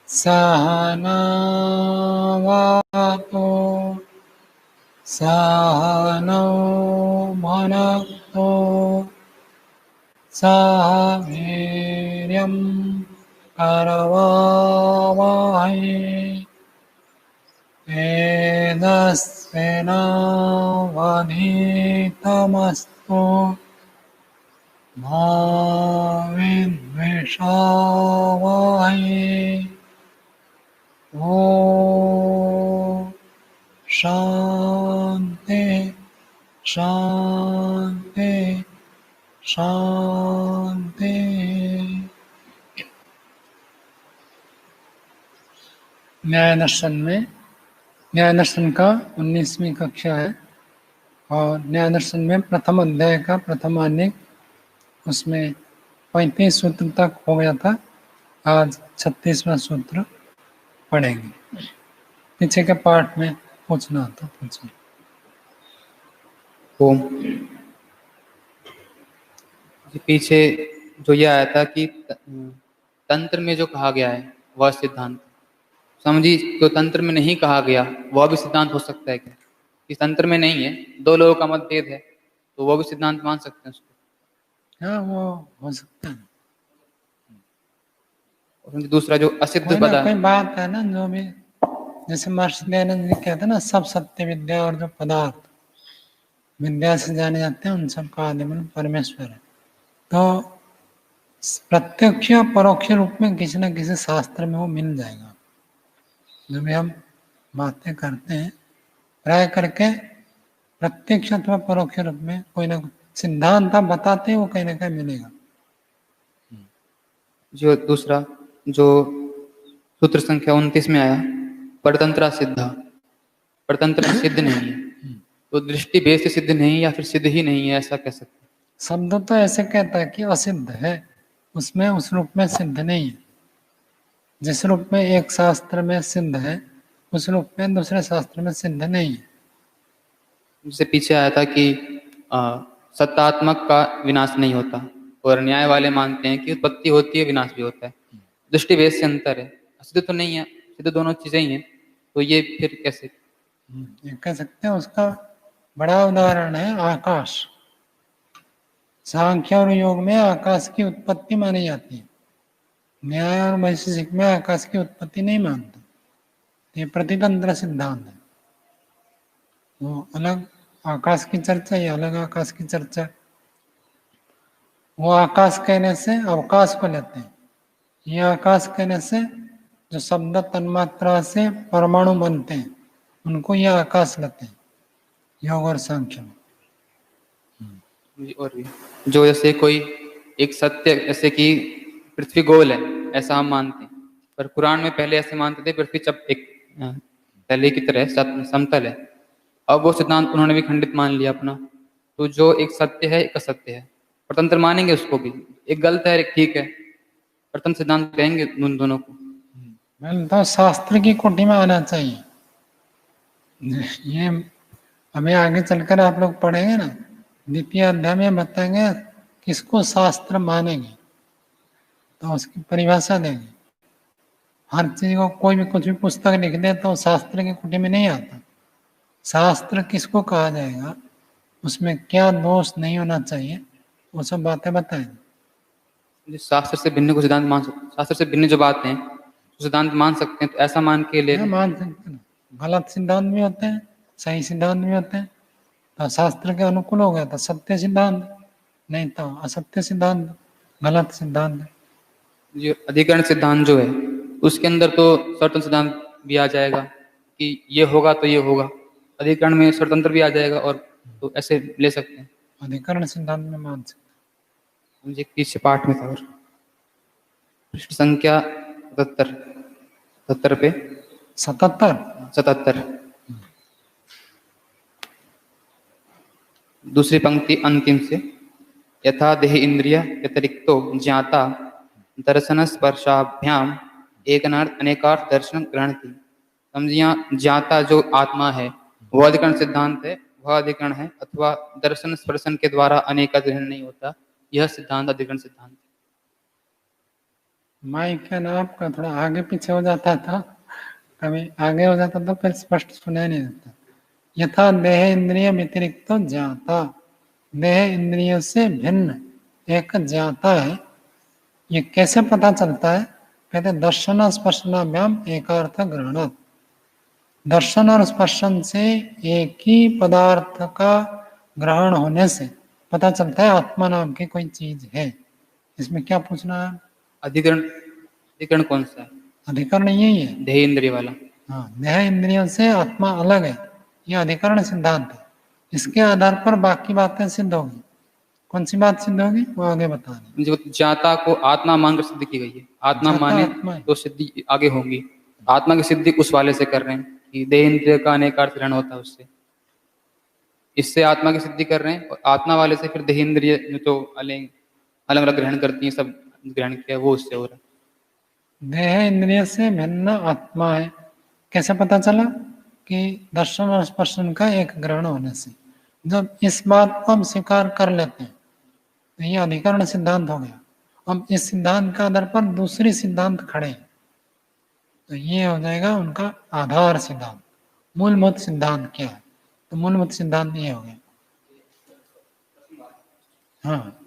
सहनावतु सहनौ भुनक्तु सह वीर्यं करवावहै तेजस्विनावधीतमस्तु मा विद्विषावहै। ॐ शान्ति शान्ति शांति। न्याय दर्शन का 19वीं कक्षा है और न्याय दर्शन में प्रथम अध्याय का प्रथम अनेक उसमें 35 सूत्र तक हो गया था। आज 36वां सूत्र पढ़ेंगे। पीछे के पाठ में पूछना था पूछिए। ओम। पीछे जो ये आया था कि तंत्र में जो कहा गया है वह सिद्धांत, समझी तो तंत्र में नहीं कहा गया वह भी सिद्धांत हो सकता है क्या? इस तंत्र में नहीं है, दो लोगों का मतभेद है, तो वो भी सिद्धांत मान सकते हैं उसको? हाँ, वो हो सकता है। और दूसरा जो असिद्ध कोई पदा, कोई बात है ना, जो भी जैसे महर्षि दयानंद जी कहते हैं ना, सब सत्य विद्या और जो पदार्थ विद्या से जाने जाते हैं उन सबका आदिमूल परमेश्वर है। तो प्रत्यक्ष या परोक्ष रूप में किसी न किसी शास्त्र में वो मिल जाएगा। जो भी हम बातें करते हैं प्राय करके प्रत्यक्ष अथवा परोक्ष रूप में कोई ना कोई सिद्धांत आप बताते हैं, वो कहीं ना कहीं मिलेगा। जो दूसरा जो सूत्र संख्या 29 में आया, परतंत्र सिद्धा, परतंत्र सिद्ध नहीं है, तो दृष्टि भेद से सिद्ध नहीं या फिर सिद्ध ही नहीं है, ऐसा कह सकते? शब्द तो ऐसे कहता है कि असिद्ध है, उसमें उस रूप में सिद्ध नहीं है। जिस रूप में एक शास्त्र में सिद्ध है उस रूप में दूसरे शास्त्र में सिद्ध नहीं है। जिससे पीछे आया था कि सत्तात्मक का विनाश नहीं होता, और न्याय वाले मानते हैं कि उत्पत्ति होती है विनाश भी होता है। दृष्टि भेद से अंतर है, सिद्ध तो नहीं है, सिद्ध दोनों चीजें ही हैं, तो ये फिर कैसे? ये कह सकते हैं। उसका बड़ा उदाहरण है आकाश। सांख्य और योग में आकाश की उत्पत्ति मानी जाती है, न्याय और वैशेषिक में आकाश की उत्पत्ति नहीं मानते। ये प्रतितंत्र सिद्धांत है। वो अलग आकाश की चर्चा, ये अलग आकाश की चर्चा। वो आकाश कहने से अवकाश को लेते हैं, ये आकाश कहने से जो शब्द तन्मात्रा से परमाणु बनते हैं उनको ये आकाश लेते हैं योग और सांख्य में। और भी जो जैसे कोई एक सत्य, जैसे कि पृथ्वी गोल है ऐसा हम मानते हैं, पर कुरान में पहले ऐसे मानते थे पृथ्वी एक तले की तरह समतल है। अब वो सिद्धांत उन्होंने भी खंडित मान लिया अपना। तो जो एक सत्य है एक असत्य है, परतंत्र मानेंगे उसको भी, एक गलत है एक ठीक है, परतंत्र सिद्धांत कहेंगे उन दोनों को। तो शास्त्र की कोटि में आना चाहिए। ये हमें आगे चलकर आप लोग पढ़ेंगे ना, द्वितीय अध्याय में बताएंगे किसको शास्त्र मानेंगे, तो उसकी परिभाषा देंगे। हर चीज को कोई भी कुछ भी पुस्तक लिख दे तो शास्त्र की कुटी में नहीं आता। शास्त्र किसको कहा जाएगा, उसमें क्या दोष नहीं होना चाहिए, वो सब बातें बताएंगे। शास्त्र से भिन्न को सिद्धांत मान सकते, शास्त्र से भिन्न जो बातें हैं तो सिद्धांत मान सकते हैं, तो ऐसा मान के ले मान सकते हैं। गलत सिद्धांत भी होते हैं, सही सिद्धांत भी होते हैं। तो शास्त्र के अनुकूल हो गया तो सत्य सिद्धांत, नहीं तो असत्य सिद्धांत, गलत सिद्धांत। जो अधिकरण सिद्धांत जो है उसके अंदर तो स्वतंत्र सिद्धांत भी आ जाएगा कि ये होगा तो ये होगा, अधिकरण में स्वतंत्र भी आ जाएगा, और तो ऐसे ले सकते हैं। अधिकरण सिद्धांत में मान सकते। मुझे पीछे पाठ में था, और पृष्ठ संख्या 77 पे 77 दूसरी पंक्ति अंतिम से, यथा देह इंद्रिय व्यतिरिक्तो ज्ञाता दर्शन स्पर्शाभ्याम एकनार्थ अनेकार्थ दर्शन ग्रहणति। समझिया, ज्ञाता जो आत्मा है वह अधिकरण सिद्धांत है, वह अधिकरण है, अथवा दर्शन स्पर्शन के द्वारा अनेक ग्रहण नहीं होता, यह सिद्धांत अधिकरण सिद्धांत है। माइक का ना आपका थोड़ा आगे पीछे हो जाता था, कभी आगे हो जाता था, फिर स्पष्ट सुनाई नहीं देता। यथा देह इंद्रिय व्यतिरिक्त तो ज्ञाता, देह इंद्रियों से भिन्न एक ज्ञाता है। ये कैसे पता चलता है? कहते दर्शन स्पर्शनाभ्याम एकार्थ ग्रहण। दर्शन और स्पर्शन से एक ही पदार्थ का ग्रहण होने से पता चलता है आत्मा नाम की कोई चीज है। इसमें क्या पूछना है? अधिकरण, अधिकरण कौन सा है? अधिकरण यही है। देह इंद्रिय वाला। हाँ, देह इंद्रियों से आत्मा अलग है, यह अधिकरण सिद्धांत है। इसके आधार पर बाकी बातें सिद्ध होगी। कौन सी बात सिद्ध होगी वो आगे बता रहे। जो जाता को आत्मा मानकर सिद्ध की गई है, आत्मा जाता माने आत्मा है। तो सिद्धि आगे होंगी। आत्मा की सिद्धि उस वाले से कर रहे हैं कि देह इंद्रिय का अनेकार्थ ग्रहण होता है उससे, इससे आत्मा की सिद्धि कर रहे हैं। और आत्मा वाले से फिर देह इंद्रिय जो अलग अलग ग्रहण करती हैं, सब ग्रहण किया वो उससे हो रहा है। देह इंद्रिय से भिन्न आत्मा है, कैसे पता चला? कि दर्शन और स्पर्शन का एक ग्रहण होने से। जब इस बात को हम स्वीकार कर लेते हैं तो ये अधिकरण सिद्धांत हो गया। अब इस सिद्धांत का आधार पर दूसरी सिद्धांत खड़े हैं, तो ये हो जाएगा उनका आधार सिद्धांत। मूलभूत सिद्धांत क्या है? तो मूलभूत सिद्धांत ये हो गया। हाँ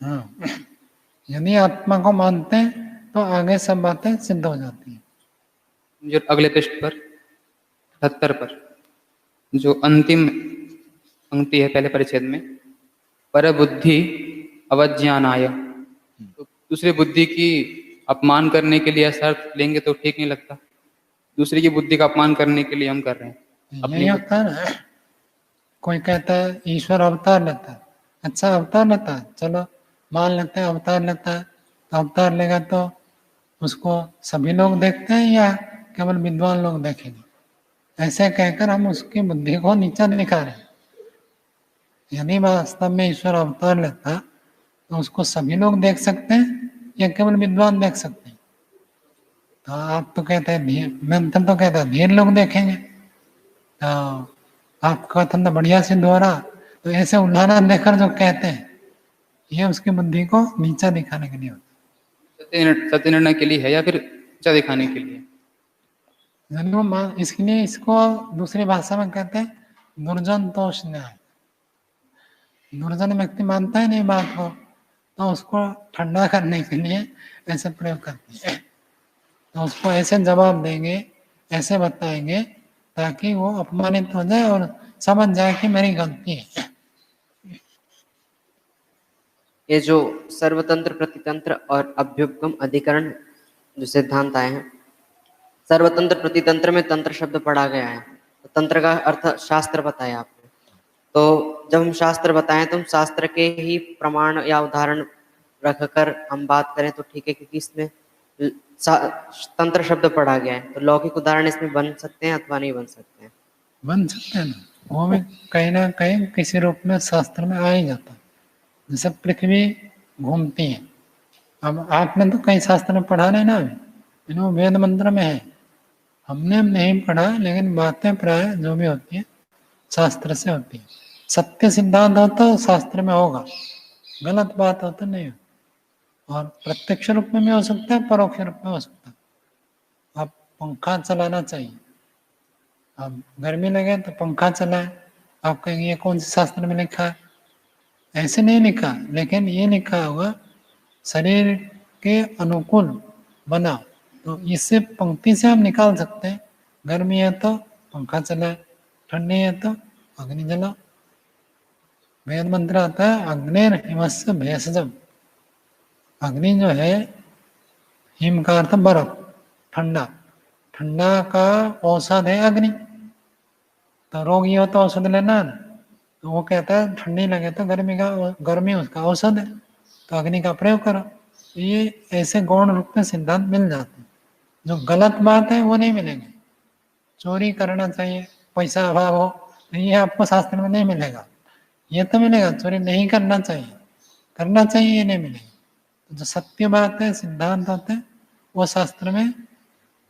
हाँ, यदि आत्मा को मानते हैं तो आगे सब बातें सिद्ध हो जाती हैं। जो अगले पृष्ठ पर 78 पर जो अंतिम पंक्ति है पहले परिच्छेद में, पर बुद्धि अवज्ञानाय, तो दूसरी बुद्धि की अपमान करने के लिए ऐसा अर्थ लेंगे तो ठीक नहीं लगता। दूसरे की बुद्धि का अपमान करने के लिए हम कर रहे हैं अपनी यही होता है ना। कोई कहता है ईश्वर अवतार लेता है, अच्छा अवतार लेता है, चलो मान लेते हैं अवतार लेता है। तो अवतार लेगा तो उसको सभी लोग देखते हैं या केवल विद्वान लोग देखेंगे? ऐसे कहकर हम उसकी बुद्धि को नीचा दिखा रहे हैं। यदि वास्तव में ईश्वर अवतार लेता तो उसको सभी लोग देख सकते हैं या केवल विद्वान देख सकते हैं? तो आप तो कहते हैं धीर, मंत्र तो कहता है धीर लोग देखेंगे। तो आपका कथन तो बढ़िया सिद्ध हो रहा। तो ऐसे उल्लाना देकर जो कहते हैं ये उसकी बुद्धि को नीचा दिखाने के लिए होता सत्य निर्णय के लिए है या फिर ऊंचा दिखाने के लिए? है। जरूर, इसलिए इसको दूसरी भाषा में कहते हैं दुर्जन तोष न्याय। दुर्जन व्यक्ति मानता है नहीं बात को, तो उसको ठंडा करने के लिए ऐसे प्रयोग करते हैं। तो उसको ऐसे जवाब देंगे, ऐसे बताएंगे ताकि वो अपमानित हो जाए और समझ जाए कि मेरी गलती है। ये जो सर्वतंत्र प्रतितंत्र और अभ्युपगम अधिकरण जो सिद्धांत आए हैं, सर्वतंत्र प्रतितंत्र में तंत्र शब्द पढ़ा गया है। तो तंत्र का अर्थ शास्त्र बताया आपने। तो जब हम शास्त्र बताएं तो हम शास्त्र के ही प्रमाण या उदाहरण रखकर हम बात करें तो ठीक है, क्योंकि इसमें तंत्र शब्द पढ़ा गया है। तो लौकिक उदाहरण इसमें बन सकते हैं अथवा नहीं बन सकते हैं? बन सकते हैं ना, वो भी कहीं ना कहीं किसी रूप में शास्त्र में आ ही जाता है। जैसे पृथ्वी घूमती है, अब आपने तो कई शास्त्र में पढ़ा नहीं ना, अभी वो वेद मंत्र में है। हमने नहीं पढ़ा, लेकिन बातें प्राय जो भी होती है शास्त्र से होती है। सत्य सिद्धांत हो तो शास्त्र में होगा, गलत बात हो तो नहीं हो। और प्रत्यक्ष रूप में भी हो सकता है, परोक्ष रूप में हो सकता है। अब पंखा चलाना चाहिए, अब गर्मी लगे तो पंखा चलाए, आप कहेंगे ये कौन से शास्त्र में लिखा है? ऐसे नहीं लिखा, लेकिन ये लिखा होगा शरीर के अनुकूल बना। तो इससे पंक्ति से हम निकाल सकते हैं, गर्मी है तो पंखा चलाए, ठंडी है तो अग्नि जलाओ। वेद मंत्र आता है अग्निर हिमस्य भेषजम। अग्नि जो है, हिम का अर्थ बर्फ, ठंडा, ठंडा का औषध है अग्नि। तो रोगी हो तो औषध लेना है ना, तो वो कहता है ठंडी लगे तो गर्मी उसका औषध है, तो अग्नि का प्रयोग करो। ये ऐसे गौण रूप में सिद्धांत मिल जाते हैं। जो गलत बात है वो नहीं मिलेंगे। चोरी करना चाहिए, पैसा अभाव हो, तो ये आपको शास्त्र में नहीं मिलेगा। ये तो मिलेगा चोरी नहीं करना चाहिए, करना चाहिए, ये नहीं मिलेगा। तो जो सत्य बात है, सिद्धांत होते हैं, वो शास्त्र में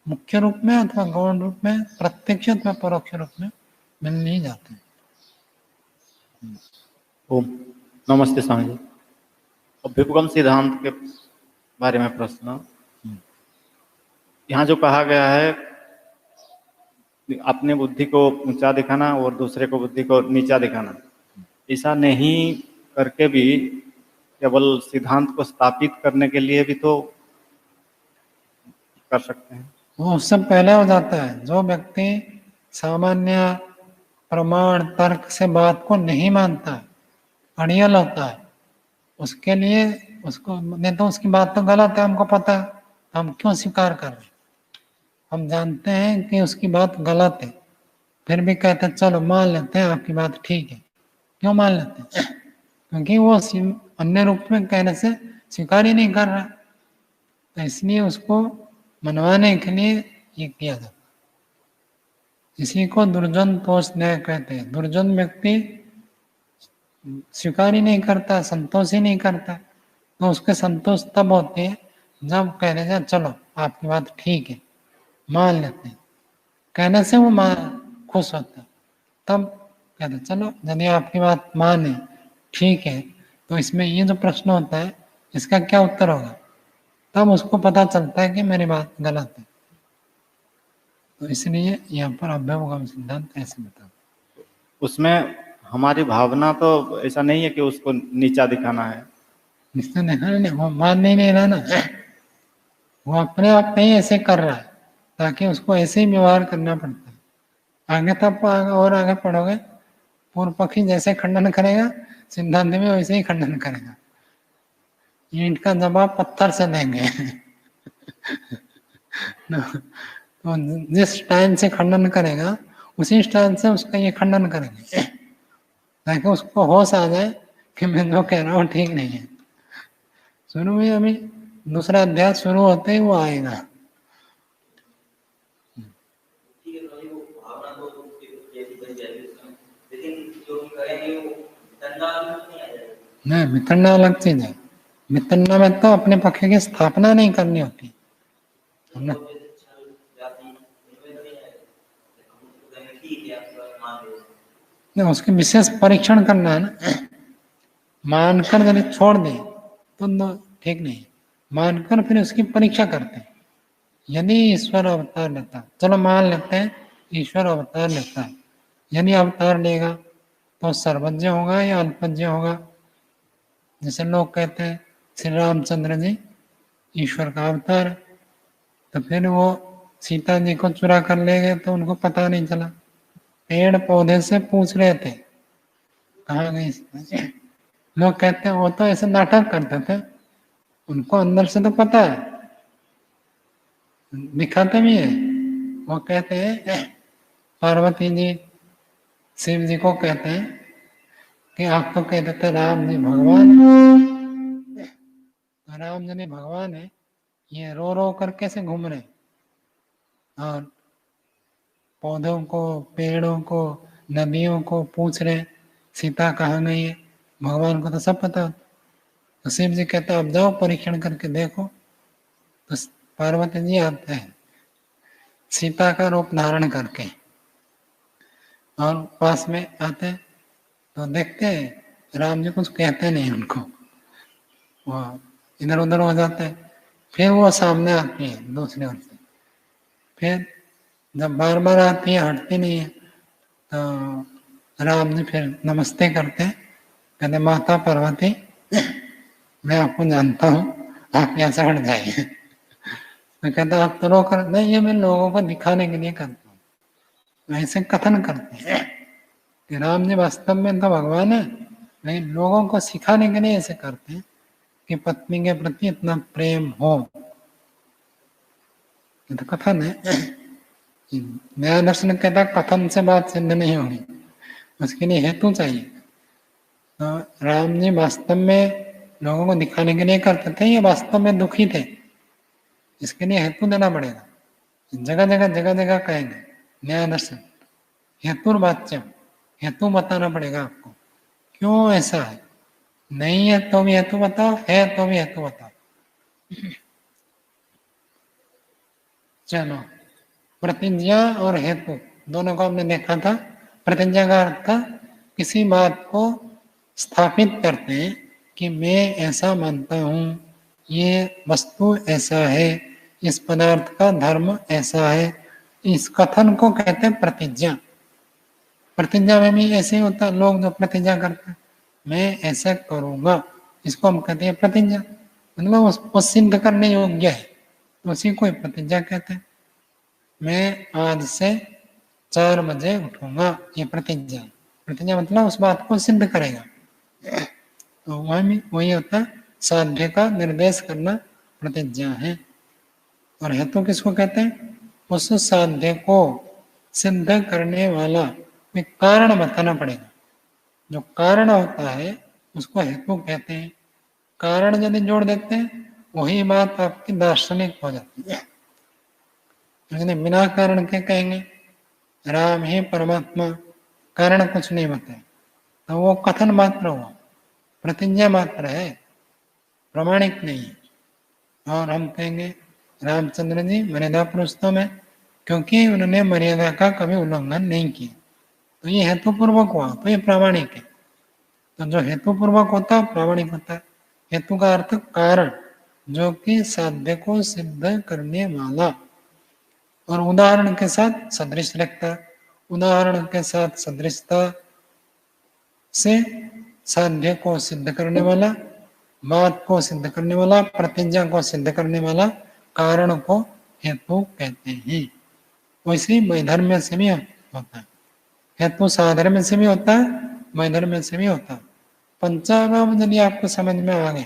मुख्य रूप में अथवा गौण रूप में, प्रत्यक्ष अथवा परोक्ष रूप में मिल नहीं जाते। ओम नमस्ते स्वामी जी। अभ्युपगम सिद्धांत के बारे में प्रश्न। यहाँ जो कहा गया है अपने बुद्धि को ऊंचा दिखाना और दूसरे को बुद्धि को नीचा दिखाना, ऐसा नहीं करके भी केवल सिद्धांत को स्थापित करने के लिए भी तो कर सकते हैं। वो उससे पहले हो जाता है। जो व्यक्ति सामान्य प्रमाण तर्क से बात को नहीं मानता है, अड़ियल होता है, उसके लिए उसको नहीं तो उसकी बात तो गलत है, हमको पता है, हम क्यों स्वीकार कर रहे हैं? हम जानते हैं कि उसकी बात गलत है, फिर भी कहते हैं चलो मान लेते हैं आपकी बात ठीक है। क्यों मान लेते हैं? क्योंकि वो अन्य रूप में कहने से स्वीकार ही नहीं कर रहा, तो इसलिए उसको मनवाने के लिए ये किया जाता। इसी को दुर्जन तोष न्याय कहते हैं। दुर्जन व्यक्ति स्वीकार ही नहीं करता, संतोष ही नहीं करता, तो उसके संतोष तब होते हैं जब कह देते हैं चलो आपकी बात ठीक है, मान लेते हैं। कहने से वो खुश होता है, तब कहते चलो यदि आपकी बात माने ठीक है, तो इसमें ये जो प्रश्न होता है इसका क्या उत्तर होगा, तब उसको पता चलता है कि मेरी बात गलत है। तो इसलिए यहाँ पर अभ्युपगम सिद्धांत ऐसे बता। उसमें हमारी भावना तो ऐसा नहीं है कि उसको नीचा दिखाना है। इससे नहीं, वो मान नहीं रहा ना, वो अपने आप नहीं ऐसे कर रहा है ताकि उसको ऐसे ही व्यवहार करना पड़ता है। आगे तब और आगे पढ़ोगे, पूर्व पक्षी जैसे खंडन करेगा सिद्धांत में वैसे ही खंडन करेगा, ईंट का जवाब पत्थर से देंगे। तो जिस टाइम से खंडन करेगा उसी टाइम से उसका ये खंडन करेंगे, ताकि उसको होश आ जाए कि मैं जो कह रहा हूँ ठीक नहीं है। शुरू में अभी दूसरा अध्याय शुरू होते ही वो आएगा। नहीं, वितंडा अलग चीज है। वितंडा में तो अपने पक्ष की स्थापना नहीं करनी होती ना, नहीं उसके विशेष परीक्षण करना है ना। मानकर यदि छोड़ दे तो ठीक नहीं, मानकर फिर उसकी परीक्षा करते हैं। यदि ईश्वर अवतार लेता, चलो मान लेते हैं ईश्वर अवतार लेता है, यदि अवतार लेगा तो सर्वज्ञ होगा या अल्पज्ञ होगा? जैसे लोग कहते हैं श्री रामचंद्र जी ईश्वर का अवतार, तो फिर वो सीता जी को चुरा कर ले गए तो उनको पता नहीं चला, पेड़ पौधे से पूछ रहे थे कहाँ गई। लोग कहते हैं वो तो ऐसे नाटक करते थे, उनको अंदर से तो पता है, दिखाते भी है। वो कहते हैं पार्वती जी शिव जी को कहते हैं कि आप तो कहते थे राम जी भगवान, तो राम जी भगवान है, ये रो रो कर कैसे घूम रहे, और पौधों को पेड़ों को नदियों को पूछ रहे सीता कहाँ गई है। भगवान को तो सब पता। तो शिव जी कहते अब जाओ परीक्षण करके देखो, तो पार्वती जी आते हैं सीता का रूप धारण करके, और पास में आते तो देखते हैं राम जी कुछ कहते नहीं उनको, वो इधर उधर हो जाते हैं। फिर वो सामने आती है दूसरी ओर से, फिर जब बार बार आती है हटती नहीं है, तो राम जी फिर नमस्ते करते हैं, कहते माता पार्वती मैं आपको जानता हूँ, आप यहाँ से हट जाइए। तो कहता आप तो रो कर नहीं, ये मैं लोगों को दिखाने के लिए करता हूँ। ऐसे कथन करते हैं कि राम जी वास्तव में तो भगवान है, लेकिन लोगों को सिखाने के लिए ऐसे करते हैं कि पत्नी के प्रति इतना प्रेम हो। ये तो कथन है। न्याय दर्शन कहता कथन से बात सिद्ध नहीं होगी, उसके लिए हेतु चाहिए। तो राम जी वास्तव में लोगों को दिखाने के लिए करते थे, ये वास्तव में दुखी थे, इसके लिए हेतु देना पड़ेगा। जगह जगह कहेंगे न्याय दर्शन हेतुर्वाच्यम, हेतु बताना पड़ेगा आपको क्यों ऐसा है। नहीं है तो भी हेतु बताओ, है तो भी हेतु बताओ। चलो, प्रतिज्ञा और हेतु दोनों को हमने देखा था। प्रतिज्ञा का अर्थ था किसी बात को स्थापित करते हैं कि मैं ऐसा मानता हूँ, ये वस्तु ऐसा है, इस पदार्थ का धर्म ऐसा है, इस कथन को कहते हैं प्रतिज्ञा। प्रतिज्ञा में भी ऐसे ही होता है, लोग जो प्रतिज्ञा करते हैं मैं ऐसा करूंगा, इसको हम कहते हैं प्रतिज्ञा, मतलब उसको सिद्ध करने योग्य है, तो उसी को प्रतिज्ञा कहते हैं। मैं आज से 4 बजे उठूंगा, ये प्रतिज्ञा। प्रतिज्ञा मतलब उस बात को सिद्ध करेगा। तो वही होता है साध्य का निर्देश करना प्रतिज्ञा है। और हेतु किसको कहते हैं? उस साध्य को सिद्ध करने वाला में कारण बताना पड़ेगा। जो कारण होता है उसको हेतु कहते हैं। कारण यदि जोड़ देते हैं वही बात आपकी दार्शनिक हो जाती है। लेकिन बिना कारण के कहेंगे राम ही परमात्मा, कारण कुछ नहीं बताए, तो वो कथन मात्र हुआ, प्रतिज्ञा मात्र है, प्रमाणिक नहीं है। और हम कहेंगे रामचंद्र जी मर्यादा पुरुषोत्तम है क्योंकि उन्होंने मर्यादा का कभी उल्लंघन नहीं किया, तो ये हेतुपूर्वक हुआ, तो ये प्रामाणिक है। तो जो हेतुपूर्वक होता है प्रामाणिक होता है। हेतु का अर्थ कारण, जो कि साध्य को सिद्ध करने वाला, और उदाहरण के साथ सदृश रखता है। उदाहरण के साथ सदृशता से साध्य को सिद्ध करने वाला, बात को सिद्ध करने वाला, प्रतिज्ञा को सिद्ध करने वाला कारण को हेतु कहते हैं। वैसे ही वैधर्म्य से भी होता है। हेतु साधर्म्य से भी होता है, वैधर्म्य से भी होता है। पंचांग यदि आपको समझ में आ गए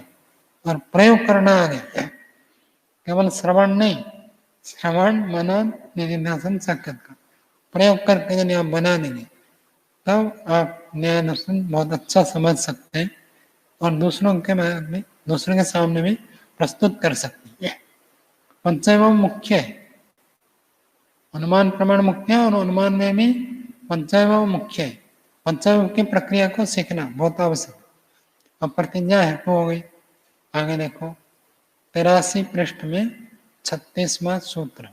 और प्रयोग करना आ गया, केवल श्रवण नहीं, श्रवण मनन निधिध्यासन साक्षात्कार प्रयोग करके यदि आप बना देंगे तब आप न्याय दर्शन बहुत अच्छा समझ सकते हैं और दूसरों के सामने भी प्रस्तुत कर सकते हैं। पंचम मुख्य है, अनुमान प्रमाण मुख्य है, और अनुमान में भी पंचम मुख्य है। पंचम की प्रक्रिया को सीखना बहुत आवश्यक है। अब प्रतिज्ञा हेतु हो गई। आगे देखो 83 पृष्ठ में 36वां सूत्र।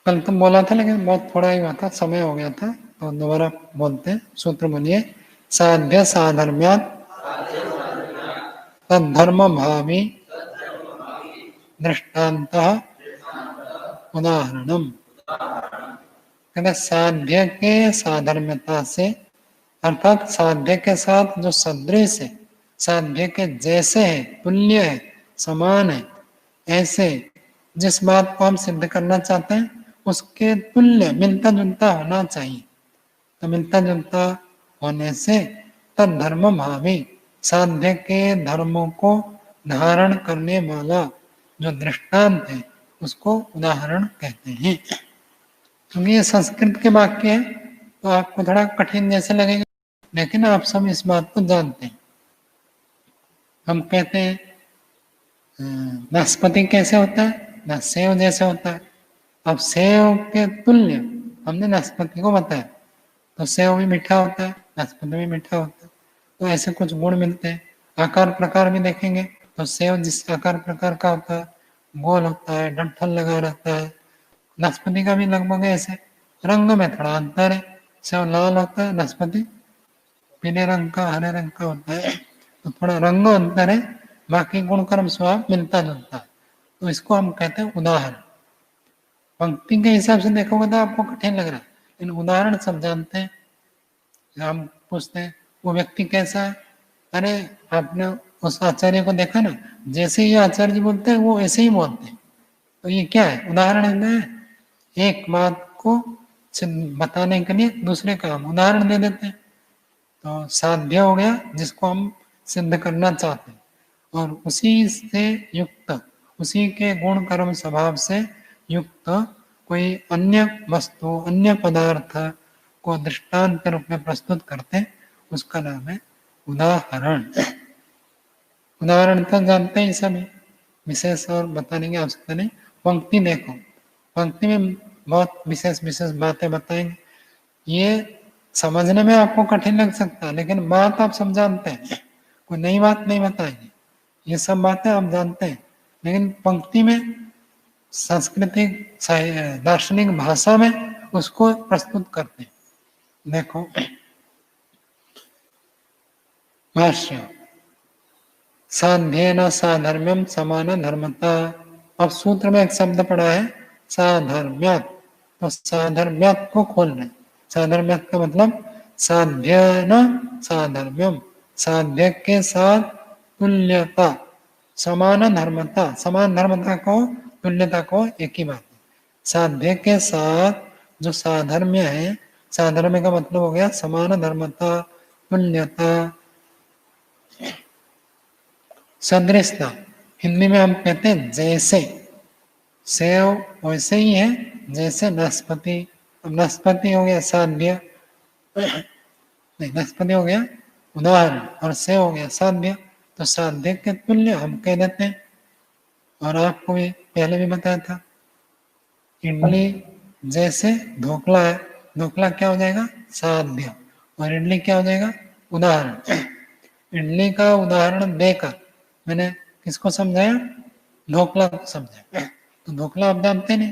कल तो बोला था लेकिन बहुत थोड़ा ही हुआ था, समय हो गया था, तो दोबारा बोलते हैं। सूत्र बोलिए, साध्य साधर्म्यात् तद्धर्म भावी दृष्टान्तः उदाहरणम। कहते साध्य के साधर्म्यता से, अर्थात साध्य के साथ जो सदृश है, साध्य के जैसे है, तुल्य है, समान है, ऐसे जिस बात को हम सिद्ध करना चाहते हैं उसके तुल्य मिलता जुलता होना चाहिए। तो मिलता जुलता होने से तद धर्म भावी, साध्य के धर्मों को धारण करने वाला जो दृष्टांत है उसको उदाहरण कहते हैं। क्योंकि ये संस्कृत के वाक्य है तो आपको थोड़ा कठिन जैसे लगेगा, लेकिन आप सब इस बात को जानते हैं। हम कहते हैं नाशपाती कैसे होता है, ना सेव जैसे होता है। अब सेव के तुल्य हमने नाशपाती को बताया, तो सेव भी मीठा होता है, नाशपाती भी मीठा होता है, तो ऐसे कुछ गुण मिलते हैं। आकार प्रकार भी देखेंगे तो सेव जिस आकार प्रकार का होता है, गोल होता है, डंठल लगा रहता है। नाशपाती का भी लगभग ऐसे, रंग में थोड़ा अंतर है, सेव लाल होता है, नाशपाती पीले रंग का, हरे रंग का होता है, तो थोड़ा रंग अंतर है, बाकी गुणकर्म स्वभाव मिलता जुलता है। तो इसको हम कहते हैं उदाहरण। पंक्ति के हिसाब से देखोगे तो आपको कठिन लग रहा है, लेकिन उदाहरण सब जानते हैं। हम पूछते हैं वो व्यक्ति कैसा है, अरे आपने उस आचार्य को देखा ना, जैसे ही आचार्य जी बोलते हैं वो ऐसे ही बोलते हैं, तो ये क्या है, उदाहरण है। एक बात को बताने के लिए दूसरे का हम उदाहरण दे देते हैं। तो साध्य हो गया जिसको हम सिद्ध करना चाहते हैं, और उसी से युक्त, उसी के गुण कर्म स्वभाव से युक्त कोई अन्य वस्तु, अन्य पदार्थ को दृष्टांत के रूप में प्रस्तुत करते हैं, उसका नाम है उदाहरण। उदाहरण तो जानते हैं सभी, विशेष और बताने की आवश्यकता नहीं। पंक्ति देखो, पंक्ति में बहुत विशेष विशेष बातें बताएंगे। ये समझने में आपको कठिन लग सकता है, लेकिन बात आप सब जानते हैं, कोई नई बात नहीं बताएंगे, ये सब बातें आप जानते हैं। लेकिन पंक्ति में सांस्कृतिक दार्शनिक भाषा में उसको प्रस्तुत करते हैं। देखो भाष्य, साध्येन साधर्म्यम समान धर्मता। अब सूत्र में एक शब्द पड़ा है साधर्म्यात्, तो साधर्म्यात् को खोलना है। साधर्म्यात् का मतलब साध्येन साधर्म्यम, साध्य के साथ तुल्यता, समान धर्मता। समान धर्मता को, तुल्यता को एक ही बात है। साध्य के साथ जो साधर्म्य है, साधर्म्य का मतलब हो गया समान धर्मता, तुल्यता, सदृशता। हिंदी में हम कहते हैं जैसे, सेव वैसे ही है जैसे नाशपाती। अब नाशपाती हो गया साध्य, नहीं नाशपाती हो गया उदाहरण, और सेव हो गया साध्य। तो साध्य के तुल्य हम कह देते हैं। और आपको भी पहले भी बताया था, इडली जैसे ढोकला है, ढोकला क्या हो जाएगा साध्य, और इडली क्या हो जाएगा उदाहरण। इडली का उदाहरण देकर मैंने किसको समझाया, ढोकला को समझाया। तो ढोकला आप जानते नहीं,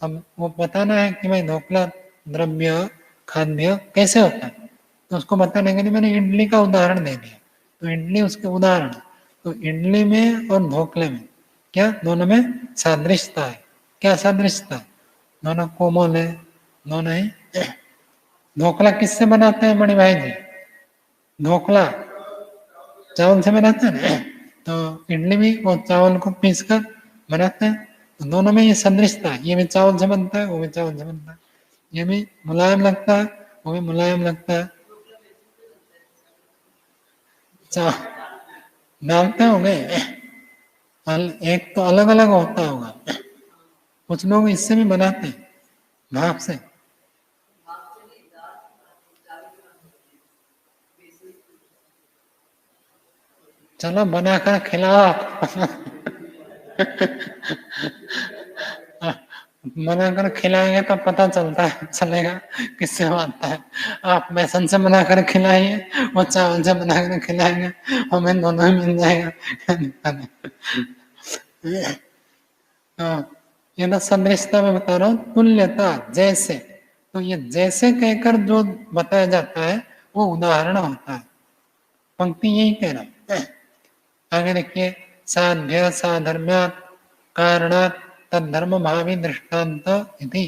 अब वो बताना है कि भाई ढोकला द्रव्य खाद्य कैसे होता है, तो उसको बताने के लिए मैंने इडली का उदाहरण दे दिया। तो इडली उसके उदाहरण, तो इडली में और ढोकले में क्या दोनों में सादृश्यता है। क्या सादृश्यता है, दोनों कोमल है, दोनों ही। ढोकला किससे बनाते हैं बड़े भाई जी, ढोकला चावल से बनाते हैं ना, तो इडली भी वो चावल को पीस कर बनाते हैं। तो दोनों में ये सदृशता है, ये भी चावल से बनता है, वो भी चावल से बनता है। ये भी मुलायम लगता है, वो भी मुलायम लगता है। डालते होंगे, एक तो अलग अलग होता होगा, कुछ लोग इससे भी बनाते हैं भाप से। चलो बनाकर खिलाओ। बनाकर खिलाएंगे तो पता चलेगा किससे बनता है। आप बेसन से बनाकर खिलाइए, वो चावल से बनाकर खिलाएंगे, हमें दोनों ही मिल जाएगा। तो ये ना सदृशता में बता रहा हूँ, तुल्यता जैसे। तो ये जैसे कहकर जो बताया जाता है वो उदाहरण होता है। पंक्ति यही कह रहा है। आगे देखिए, साध्य साधर्म्यात् कारणात् तद्धर्म भावी दृष्टांत इति।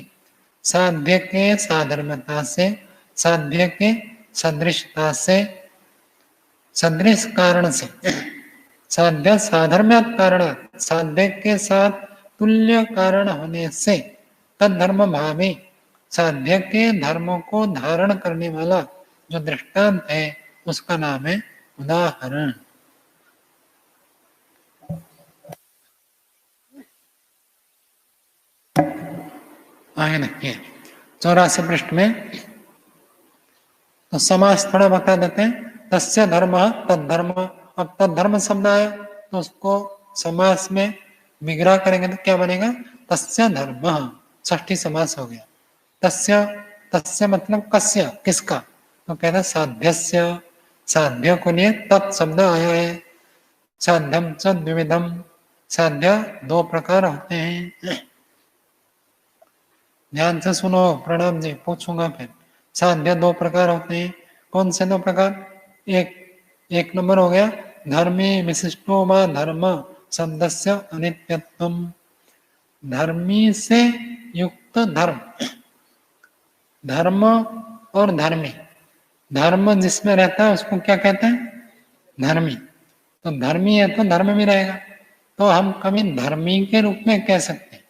साध्य के साधर्मता से, साध्य के सदृशता से, सदृश कारण से, साध्य साधर्म्यात् कारणात् साध्य के साथ तुल्य कारण होने से, तद्धर्म भावी साध्य के धर्म को धारण करने वाला जो दृष्टांत है उसका नाम है उदाहरण। आगे देखिए 84 पृष्ठ में, तो समास थोड़ा बता देते हैं। तस्य धर्म तद्धर्म, अब तद्धर्म शब्द आया तो उसको समास में विग्रह करेंगे तो क्या बनेगा, तस्य धर्म, षष्ठी समास हो गया। तस्य, तस्य मतलब कस्य, किसका, तो कहते साध्यस्य, साध्य को लिए तत्शब्द आया है। साध्यम च द्विविधम, साध्य दो प्रकार होते हैं। ध्यान से सुनो प्रणाम जी, पूछूंगा फिर। साध्य दो प्रकार होते हैं, कौन से दो प्रकार, एक नंबर हो गया धर्मी विशिष्टो व धर्म शब्दस्य अनित्यत्वम, धर्मी से युक्त धर्म, धर्म और धर्मी, धर्म जिसमें रहता है उसको क्या कहते हैं धर्मी। तो धर्मी है तो धर्म भी रहेगा, तो हम कभी धर्मी के रूप में कह सकते हैं,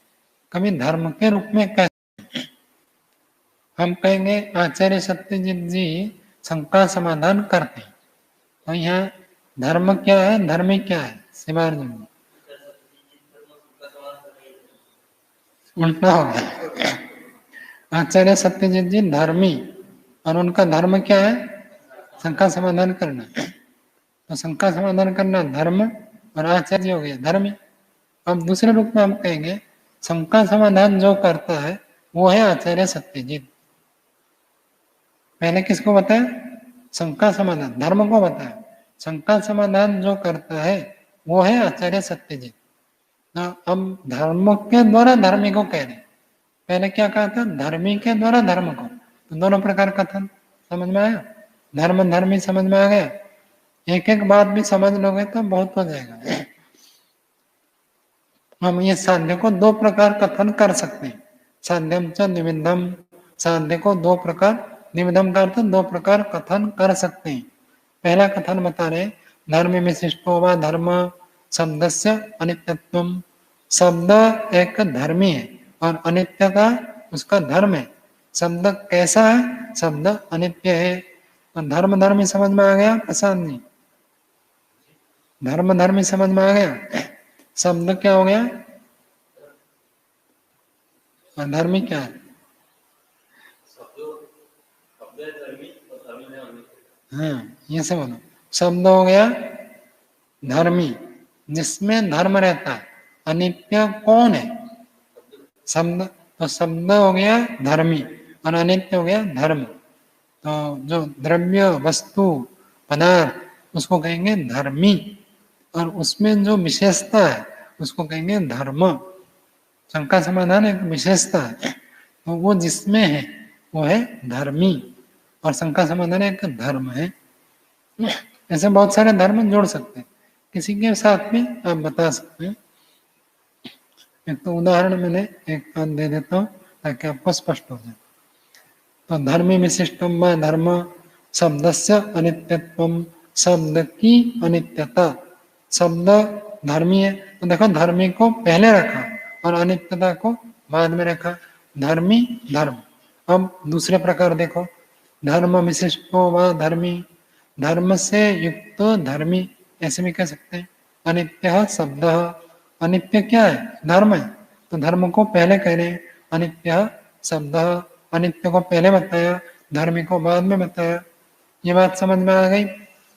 कभी धर्म के रूप में कह, हम कहेंगे आचार्य सत्यजित जी शंका समाधान करते हैं। तो यहाँ धर्म क्या है, धर्मी क्या है, शिवार्जुन उल्टा हो गया। आचार्य सत्यजित जी धर्मी, और उनका धर्म क्या है, शंका समाधान करना। तो शंका समाधान करना धर्म, और आचार्य हो गया धर्मी। अब दूसरे रूप में हम कहेंगे शंका समाधान जो करता है वो है आचार्य सत्यजित। पहले किसको बताया, शंका समाधान, धर्म को बताया, शंका समाधान जो करता है वो है आचार्य सत्यजित। अब धर्म के द्वारा धर्मी को कह रहे, पहले क्या कहा था, धर्मी के द्वारा धर्म को। तो दोनों प्रकार कथन समझ में आया, धर्म धर्मी समझ में आ गया। एक एक बात भी समझ लोगे तो बहुत हो जाएगा। हम ये साध्य को दो प्रकार कथन कर सकते हैं, साध्यम च निमिद्धम। साध्य को दो प्रकार, निमिद्धम का अर्थ दो प्रकार कथन कर सकते हैं। पहला कथन बता रहे, धर्म विशिष्टो व धर्म शब्दस्य अनित्यत्वम। शब्द एक धर्मी है और अनित्य का उसका धर्म है। शब्द कैसा है? शब्द अनित्य है। तो धर्म धर्मी समझ में आ गया प्रसाद जी? धर्म धर्मी समझ में आ गया? शब्द क्या हो गया और धर्मी क्या है? हाँ, ये सब बोलो। शब्द हो गया धर्मी, जिसमें धर्म रहता है। अनित्य कौन है? शब्द। तो शब्द हो गया धर्मी और अनित्य हो गया धर्म। तो जो द्रव्य, वस्तु, पदार्थ उसको कहेंगे धर्मी, और उसमें जो विशेषता है उसको कहेंगे धर्म। शंका समाधान एक विशेषता है, तो वो जिसमें है वो है धर्मी, और शंका समाधान एक धर्म है। ऐसे बहुत सारे धर्म जोड़ सकते हैं, किसी के साथ में आप बता सकते हैं। एक तो उदाहरण मैंने एक दे देता हूँ ताकि आपको स्पष्ट हो जाए। तो धर्मी विशिष्टम व धर्म शब्दस्य अनित्यत्वम। शब्द की अनित्यता। शब्द धर्मी है, तो देखो धर्मी को पहले रखा और अनित्यता को बाद में रखा। धर्मी धर्म। अब दूसरे प्रकार देखो, धर्म विशिष्टो व धर्मी। धर्म से युक्त धर्मी, ऐसे भी कह सकते हैं। अनित्य शब्द। अनित्य क्या है? धर्म है, तो धर्म को पहले कह रहे हैं। अनित्य शब्द। अनित्य को पहले बताया, धर्मी को बाद में बताया। ये बात समझ में आ गई?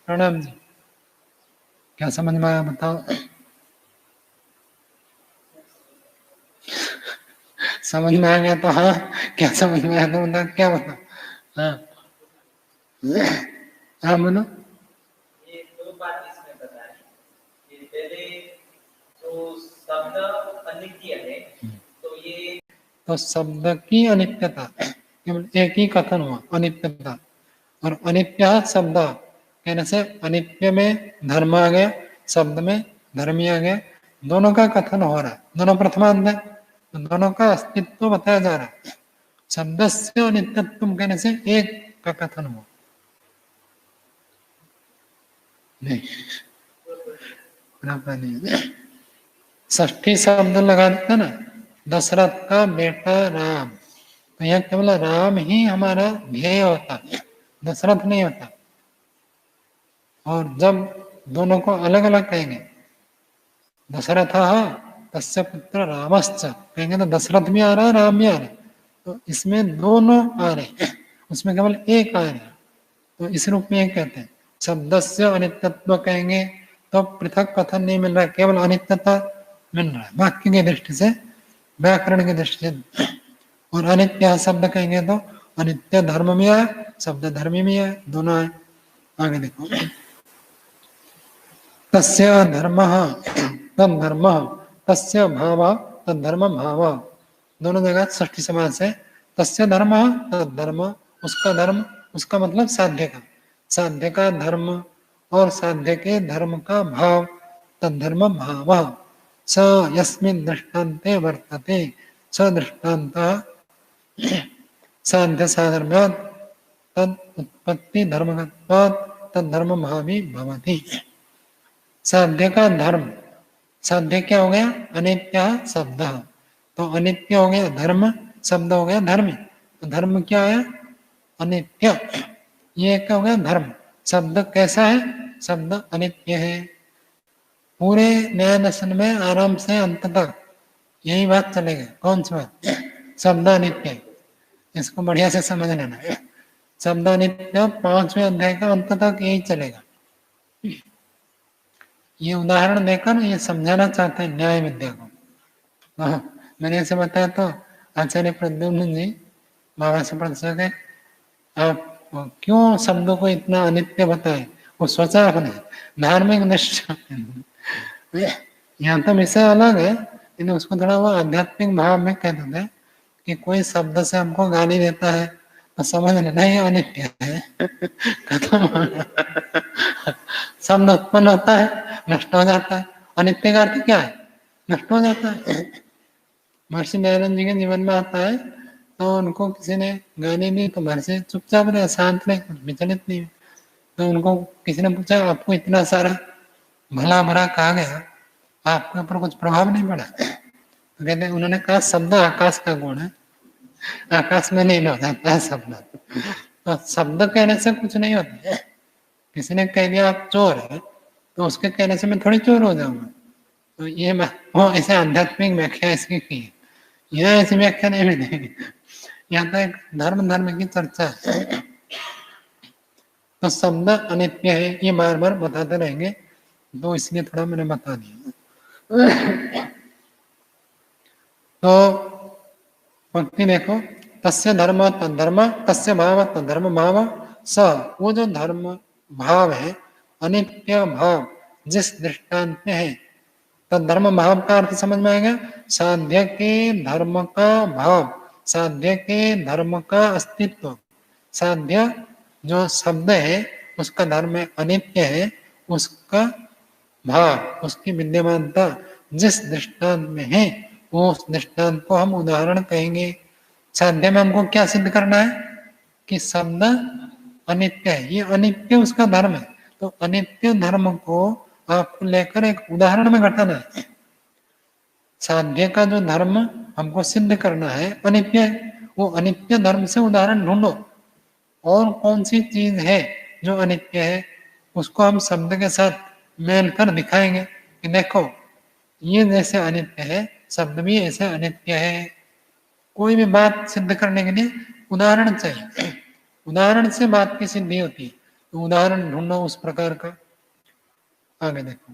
प्रणाम जी, क्या समझ में आया बताओ? समझ में आ गया तो हाँ, क्या समझ में आया तो बता, क्या बता? हाँ हाँ बोलो। ये दो बात इसमें बताएं कि पहले जो शब्द अनित्य है, तो ये तो शब्द की अनित्यता, केवल एक ही कथन हुआ अनित्यता। और अनित्य शब्द कहने से अनित्य में धर्म आ गया, शब्द में धर्मी आ गया। दोनों का कथन हो रहा है, दोनों प्रथमांत है, तो दोनों का अस्तित्व बताया जा रहा है। शब्द से अनित्यत्व कहने से एक का कथन हुआ। नहीं, षष्ठी शब्द लगा देता ना, दशरथ का बेटा राम, तो यह केवल राम ही हमारा ध्येय होता है, दशरथ नहीं होता। और जब दोनों को अलग अलग कहेंगे, दशरथ तस्य पुत्र रामश्च कहेंगे तो दशरथ भी आ रहा है, राम भी आ रहा है, तो इसमें दोनों आ रहे हैं, उसमें केवल एक आ रहा है, तो इस रूप में एक कहते हैं। शब्दस्य अनित्यत्व कहेंगे तो पृथक कथन नहीं मिल रहा है, केवल अनित्यता मिल रहा है वाक्य की दृष्टि से, व्याकरण की दृष्टि से। और अनित्य शब्द कहेंगे तो अनित्य धर्म में है, शब्द धर्मी में है, दोनों है। आगे देखो, तस्य धर्म तद धर्म, तस्य भाव तद धर्म भाव, दोनों जगह षष्ठी समास है। तस्य धर्म तद धर्म, उसका धर्म, उसका मतलब साध्य का, साध्य का धर्म और साध्य के धर्म का भाव, तद धर्म भाव। स यस्मिन् दृष्टान्ते वर्तते, स दृष्टान्तः साध्य साधर्म्यात् तद उत्पत्ति धर्मगत्वात् तद धर्म भावी भवति। साध्य का धर्म, साध्य क्या हो गया? अनित्य शब्द, तो अनित्य हो गया धर्म, शब्द हो गया धर्मी, तो धर्म क्या है? अनित्य। ये क्या हो गया? धर्म। शब्द कैसा है? शब्द अनित्य है। पूरे न्याय दर्शन में आराम से अंत तक यही बात चलेगा। कौन सी बात? शब्द अनित्य, इसको बढ़िया से समझ लेना है। शब्द अनित्य 5वें अध्याय का अंत तक यही चलेगा। ये उदाहरण देकर ये समझाना चाहते हैं न्याय विद्या को। मैंने ऐसे बताया तो आचार्य प्रद्युम्न जी बाबा से पूछ सके, आप क्यों शब्दों को इतना अनित्य बताए? वो सोचा आपने धार्मिक निष्ठा, यहाँ तो विषय अलग है, लेकिन उसको थोड़ा वो आध्यात्मिक भाव में कहते थे कि कोई शब्द से हमको गाली देता है तो समझ लेना ये अनित्य है। खत्म। शब्द उत्पन्न होता है, नष्ट हो जाता है। अनित्य का अर्थ क्या है? नष्ट हो जाता है। महर्षि दयानंद जी के जीवन में आता है तो उनको किसी ने गाली दी तो महर्षि चुपचाप रहे, शांत रहे, कुछ विचलित नहीं। तो उनको किसी ने पूछा आपको इतना सारा भला भरा कहा गया, आपके ऊपर कुछ प्रभाव नहीं पड़ा? तो कहते उन्होंने कहा शब्द आकाश का गुण है, आकाश में नहीं हो जाता है शब्द। तो शब्द कहने से कुछ नहीं होता है। किसी ने कह दिया आप चोर है तो उसके कहने से मैं थोड़ी चोर हो जाऊंगा। तो ये वो ऐसे आध्यात्मिक व्याख्या इसकी की है। यह ऐसी व्याख्या नहीं मिलेगी। यहाँ तो एक धर्म की चर्चा है। तो शब्द अनित्य है ये बार बार बताते रहेंगे, तो इसलिए थोड़ा मैंने बता दिया। तो पंक्ति देखो, तस्य धर्म तद्धर्म तस्य भाव तद्धर्म भाव स, वो जो धर्म भाव है अनित्य भाव जिस दृष्टांत में है, तद्धर्म भाव का अर्थ समझ में आएगा? साध्य के धर्म का भाव, साध्य के धर्म का अस्तित्व। साध्य जो शब्द है उसका धर्म अनित्य है, उसका भाव, उसकी विद्यमानता जिस दृष्टांत में है वो उस दृष्टांत को हम उदाहरण कहेंगे। साध्य में हमको क्या सिद्ध करना है? कि शब्द अनित्य है, ये अनित्य उसका धर्म है। तो अनित्य धर्म को आपको लेकर एक उदाहरण में घटाना है। साध्य का जो धर्म हमको सिद्ध करना है अनित्य है, वो अनित्य धर्म से उदाहरण ढूंढो। और कौन सी चीज है जो अनित्य है उसको हम शब्द के साथ मेल कर दिखाएंगे कि देखो ये जैसे अनित्य है शब्द भी ऐसे अनित्य है। कोई भी बात सिद्ध करने के लिए उदाहरण चाहिए, उदाहरण से बात की सिद्धि होती है। तो उदाहरण ढूंढो उस प्रकार का। आगे देखो,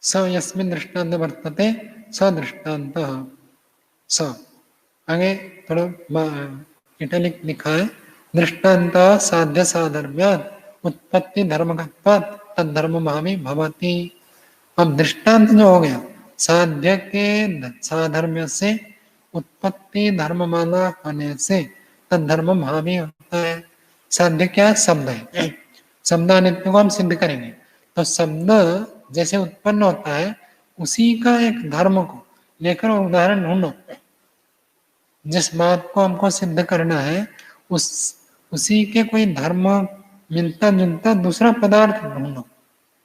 स यस्मिन् दृष्टान्त वर्तते स दृष्टान्त स। आगे थोड़ा इटैलिक लिखा है, दृष्टान्त साध्य साधर्म्यात् उत्पत्ति धर्मकत्वात् तद्धर्म भावी भवति। अब दृष्टांत जो हो गया साध्य के साधर्म्य से उत्पत्ति धर्ममाला होने से तद्धर्म भावी होता है। साध्य क्या? शब्द है। शब्द अनित्य को हम सिद्ध करेंगे। तो शब्द जैसे उत्पन्न होता है उसी का एक धर्म को लेकर उदाहरण ढूंढो। जिस बात को हमको सिद्ध करना है उसी के कोई धर्म मिलता जुलता दूसरा पदार्थ ढूंढो,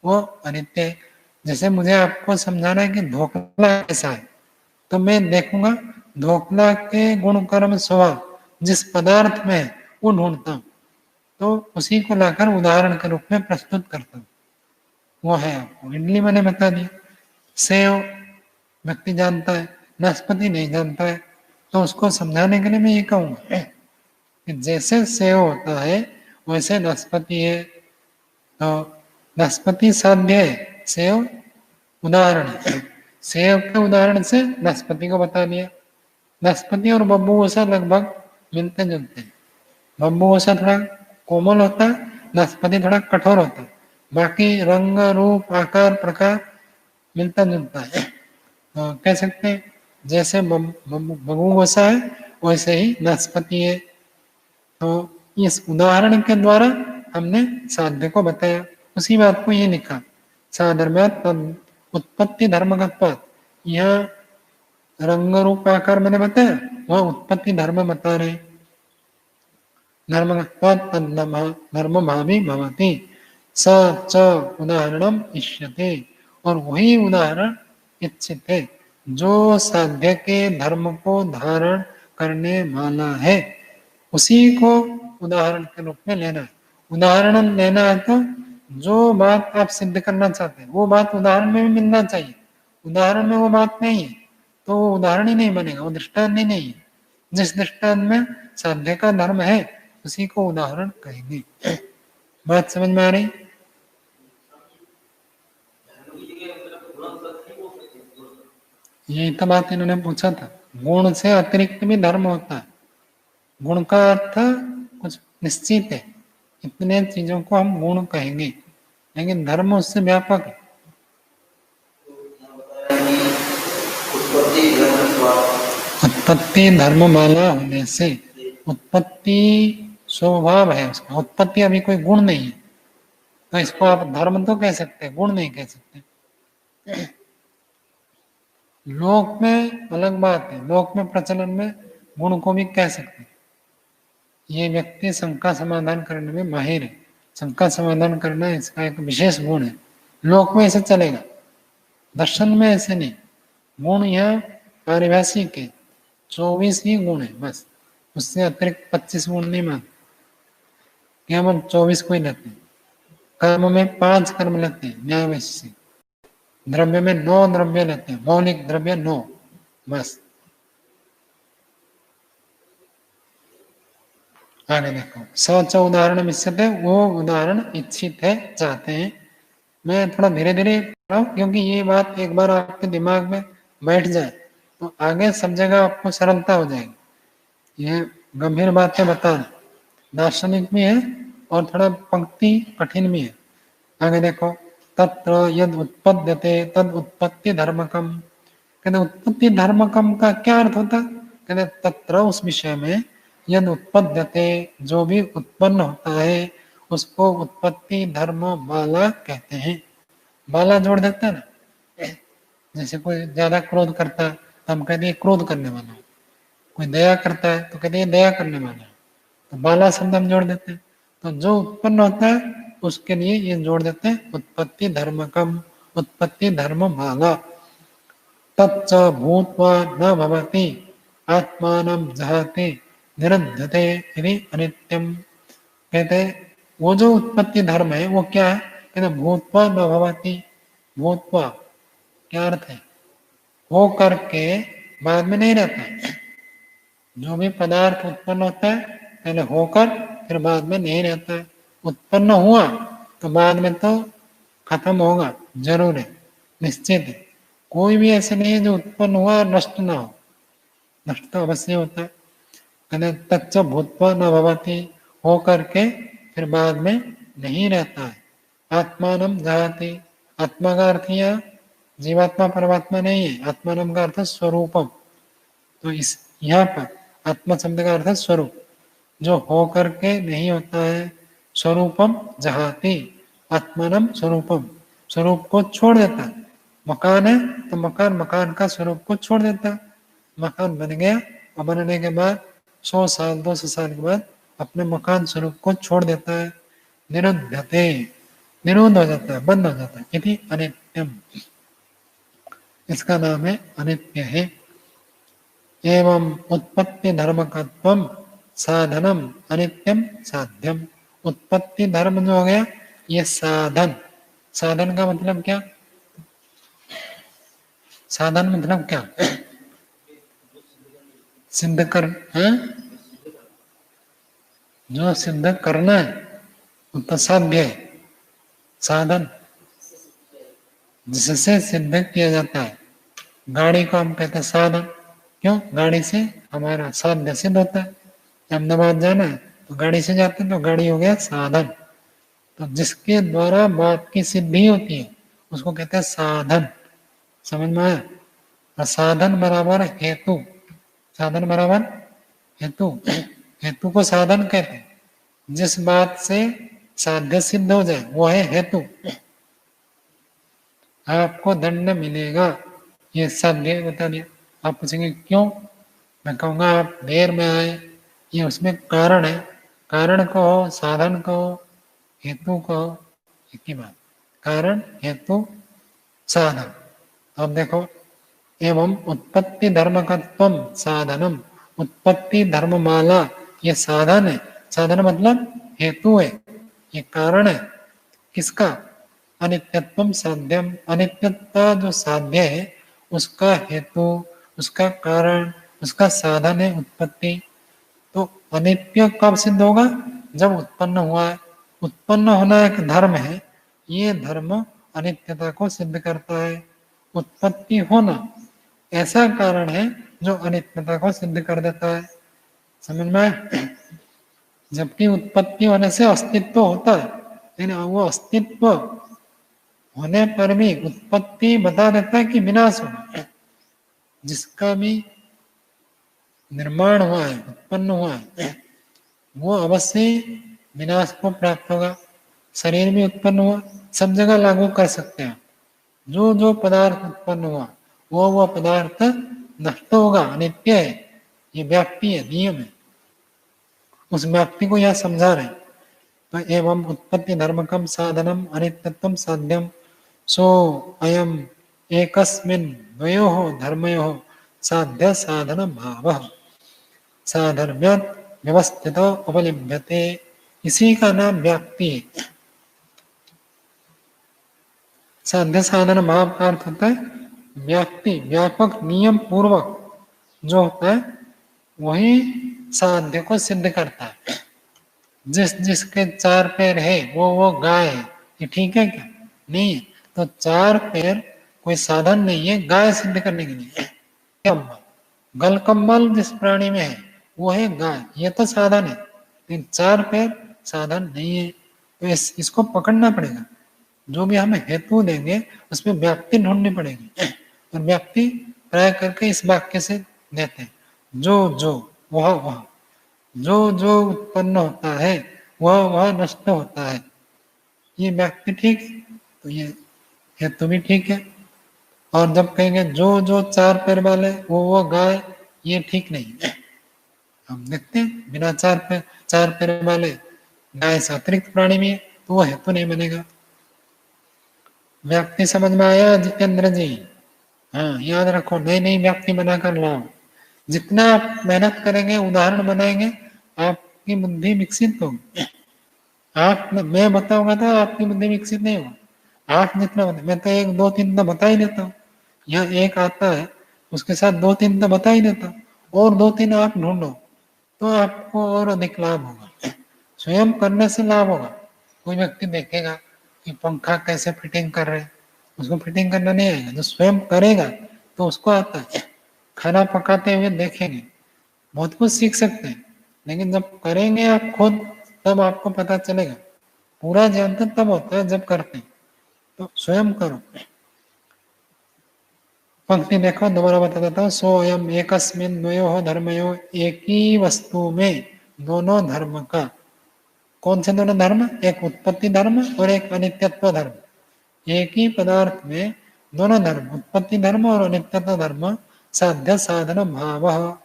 वो अनित्य है। जैसे मुझे आपको समझाना है कि धोखला कैसा है, तो मैं देखूंगा धोखला के गुण कर्म स्वभाव जिस पदार्थ में है वो ढूंढता हूँ, तो उसी को लाकर उदाहरण के रूप में प्रस्तुत करता हूँ। वो है आपको इडली मैंने बता दिया। सेव व्यक्ति जानता है, नाशपाती नहीं जानता है, तो उसको समझाने के लिए मैं ये कहूँगा कि जैसे सेव होता है वैसे नाशपाती है। तो नाशपाती साध्य है, सेव उदाहरण है। सेव के उदाहरण से नाशपाती को बता दिया। नाशपाती और बब्बूसा लगभग मिलते जुलते हैं। बब्बूसा थोड़ा कोमल होता है, नाशपाती थोड़ा कठोर होता है। बाकी रंग रूप आकार प्रकार मिलता जुलता है। तो कह सकते हैं जैसे बब्बूसा है वैसे ही नाशपाती है। तो इस उदाहरण के द्वारा हमने साध्य को बताया। उसी बात को ये लिखा साधर्म्यात् उत्पत्ति धर्मकत्वात्। यहाँ रंग रूप आकार मैंने बताया, वह उत्पत्ति धर्म बता रहे। धर्मकत्वात् धर्म भावी भवति स च उदाहरणम इष्यते। और वही उदाहरण इच्छित है जो साध्य के धर्म को धारण करने वाला है, उसी को उदाहरण के रूप में लेना है। उदाहरण लेना है तो जो बात आप सिद्ध करना चाहते हैं वो बात उदाहरण में भी मिलना चाहिए। उदाहरण में वो बात नहीं है तो वो उदाहरण ही नहीं बनेगा, वो दृष्टांत ही नहीं है। जिस दृष्टांत में साध्य का धर्म है उसी को उदाहरण कहेंगे। बात समझ में आ रही? यही तो बात इन्होंने पूछा था। गुण से अतिरिक्त भी धर्म होता है। गुण का अर्थ कुछ निश्चित है, इतने चीजों को हम गुण कहेंगे, लेकिन धर्म उससे व्यापक है। उत्पत्ति धर्ममाला होने से उत्पत्ति स्वभाव है उसका, उत्पत्ति अभी कोई गुण नहीं है, तो इसको आप धर्म तो कह सकते हैं, गुण नहीं कह सकते। लोक में अलग बात है, लोक में प्रचलन में गुण को भी कह सकते हैं। ये व्यक्ति शंका समाधान करने में माहिर है, शंका समाधान करना इसका एक विशेष गुण है। लोक में ऐसे चलेगा, दर्शन में ऐसे नहीं। गुण यहाँ पारिभाषिक है, 24 ही गुण है बस, उससे अतिरिक्त 25 गुण नहीं मानते। केवल 24 को ही लेते हैं। कर्म में 5 कर्म लेते हैं न्याय वैशेषिक, द्रव्य में 9 द्रव्य लेते हैं, मौलिक द्रव्य 9 बस। आगे देखो, सच उदाहरण मिश्रते, वो उदाहरण इच्छित है, चाहते हैं। मैं थोड़ा धीरे धीरे पढ़ा क्योंकि ये बात एक बार आपके दिमाग में बैठ जाए तो आगे सब जगह आपको सरलता हो जाएगी। ये गंभीर बातें बता रहे, दार्शनिक भी है और थोड़ा पंक्ति कठिन भी है। आगे देखो, तत्र यद उत्पद्यते तद उत्पत्ति धर्मकम। कहते उत्पत्ति धर्मकम का क्या अर्थ होता? कहते तत्र उस विषय में, यद उत्पद्यते जो भी उत्पन्न होता है उसको उत्पत्ति धर्म बाला कहते हैं। बाला जोड़ देते हैं ना, जैसे कोई ज्यादा क्रोध करता है तो हम कहते हैं क्रोध करने वाला, कोई दया करता है तो कहते हैं दया करने वाला, तो बाला शब्द हम जोड़ देते हैं। तो जो उत्पन्न होता है उसके लिए ये जोड़ देते हैं उत्पत्ति धर्मकम, उत्पत्ति धर्म बाला। तच्च भूत्वा न भवति आत्मानं जहाति निरध्यते यदि अनित्यम। कहते वो जो उत्पत्ति धर्म है वो क्या है? कहते भूत्वा न भवति। भूत्वा क्या अर्थ है? हो करके बाद में नहीं रहता है। जो भी पदार्थ उत्पन्न होता है पहले होकर फिर बाद में नहीं रहता है। उत्पन्न हुआ तो बाद में तो खत्म होगा, जरूर है, निश्चित है। कोई भी ऐसे नहीं है जो उत्पन्न हुआ और नष्ट ना हो, नष्ट तो अवश्य होता है। कहते तच्च भूत्वा न भवति, हो करके फिर बाद में नहीं रहता है। आत्मानं जहाति, आत्मा का अर्थ यहाँ जीवात्मा परमात्मा नहीं है, आत्मानं का अर्थ स्वरूपम। तो इस यहाँ पर आत्मा शब्द का अर्थ स्वरूप, जो हो करके नहीं होता है। स्वरूपम जहाति, आत्मानं स्वरूपम, स्वरूप को छोड़ देता है। मकान है तो मकान का स्वरूप को छोड़ देता है। मकान बन गया और बनने के बाद 100 साल 200 साल के बाद अपने मकान स्वरूप को छोड़ देता है। निरुद्धते, निरोध हो जाता है, बंद हो जाता है। यदि अनित्यम, इसका नाम है अनित्य है। एवं उत्पत्ति धर्मकत्वम साधनम अनित्यम साध्यम। उत्पत्ति धर्म जो हो गया ये साधन, साधन का मतलब क्या? साधन मतलब क्या? सिद्ध कर, है? जो सिद्ध करना है वो तो साध्य है। साधन जिससे सिद्ध किया जाता है। गाड़ी को हम कहते हैं साधन, क्यों? गाड़ी से हमारा साध्य सिद्ध होता है। अहमदाबाद जाना है तो गाड़ी से जाते हैं तो गाड़ी हो गया साधन। तो जिसके द्वारा बात की सिद्धि होती है उसको कहते हैं साधन। समझ में आया? और साधन बराबर हेतु, साधन बराबर हेतु, हेतु को साधन कहते हैं। जिस बात से साध्य सिद्ध हो जाए वो है हेतु। आपको दंड मिलेगा, ये साध्य बता दिया। आप पूछेंगे क्यों? मैं कहूँगा आप देर में आए, ये उसमें कारण है। कारण कहो, साधन कहो, हेतु कहो, एक ही बात। कारण, हेतु, साधन। अब देखो, एवं उत्पत्ति धर्मकत्वम साधनम, उत्पत्ति धर्ममाला ये साधन है। साधन मतलब हेतु है, ये कारण है। किसका? अनित्यत्वम साध्यम, अनित्यता जो साध्य है उसका हेतु, उसका कारण, उसका साधन है उत्पत्ति। तो अनित्य कब सिद्ध होगा? जब उत्पन्न हुआ है। उत्पन्न होना एक धर्म है, ये धर्म अनित्यता को सिद्ध करता है। उत्पत्ति होना ऐसा कारण है जो अनित्यता को सिद्ध कर देता है। समझ में आया? जबकि उत्पत्ति होने से अस्तित्व होता है, लेकिन वो अस्तित्व होने पर भी उत्पत्ति बता देता है कि विनाश होगा। जिसका भी निर्माण हुआ है, उत्पन्न हुआ है, वो अवश्य विनाश को प्राप्त होगा। शरीर भी उत्पन्न हुआ, सब जगह लागू कर सकते हैं। जो जो पदार्थ उत्पन्न हुआ वो पदार्थ नष्ट होगा, अनित्य है, ये व्याप्ति है, नियम है। उस व्याप्ति को यह समझा रहे। तो एवं उत्पत्ति धर्मकम साधनम अनित्यत्वम साध्यम सो अयम एकस्मिन् द्वयोः धर्मयोः साध्य साधन भावः साधर्म्यात् व्यवस्थितो उपलभ्यते। इसी का नाम व्याप्ति है। साध्य साधन भाव का अर्थ होता है व्याप्ति, व्यापक नियम पूर्वक जो होता है वही साध्य को सिद्ध करता है। जिसके 4 पैर है वो गाय है, ये ठीक है क्या? नहीं है। तो 4 पैर कोई साधन नहीं है गाय सिद्ध करने के लिए। गलकम्बल जिस प्राणी में है वो है गाय, ये तो साधन है, लेकिन 4 पैर साधन नहीं है। तो इसको पकड़ना पड़ेगा। जो भी हमें हेतु देंगे उसमें व्याप्ति ढूंढनी पड़ेगी, और व्याप्ति प्राय करके इस वाक्य से देते हैं, जो वह जो उत्पन्न होता है वह नष्ट होता है। ये व्याप्ति ठीक है, तो ये हेतु भी ठीक है। और जब कहेंगे जो 4 पैर वाले वो गाय, ये ठीक नहीं है। हम देखते हैं बिना 4 पैर वाले गाय से अतिरिक्त प्राणी भी है, तो वो हेतु नहीं बनेगा। व्याप्ति समझ में आया जितेंद्र जी? हाँ, याद रखो, नई व्याप्ति बनाकर लाओ। जितना आप मेहनत करेंगे, उदाहरण बनाएंगे, आपकी बुद्धि विकसित होगी। आप मैं बताऊंगा तो आपकी बुद्धि विकसित नहीं होगा। आप जितना मैं तो 1 2 3 तो बता ही देता हूँ। यहाँ एक आता है उसके साथ 2 3 तो बता ही देता हूँ, और 2 3 आप ढूंढो तो आपको और अधिक लाभ होगा। स्वयं करने से लाभ होगा। कोई व्यक्ति देखेगा कि पंखा कैसे फिटिंग कर रहे हैं, उसको फिटिंग करना नहीं आएगा। जो स्वयं करेगा तो उसको आता है। खाना पकाते हुए देखेंगे, बहुत कुछ सीख सकते हैं, लेकिन जब करेंगे आप खुद तब आपको पता चलेगा। पूरा ज्ञान तो तब होता है जब करते हैं। तो स्वयं करो। पंक्ति देखो, दोबारा बता देता हूँ। सोयम एकस्मिन् द्वयोः धर्मयोः, एक ही वस्तु में दोनों धर्म का। कौन से दोनों धर्म? एक उत्पत्ति धर्म और एक अनित्यत्व धर्म। एक ही पदार्थ में दोनों धर्म, उत्पत्ति धर्म और अनित्यत्व धर्म, साध्य साधन भाव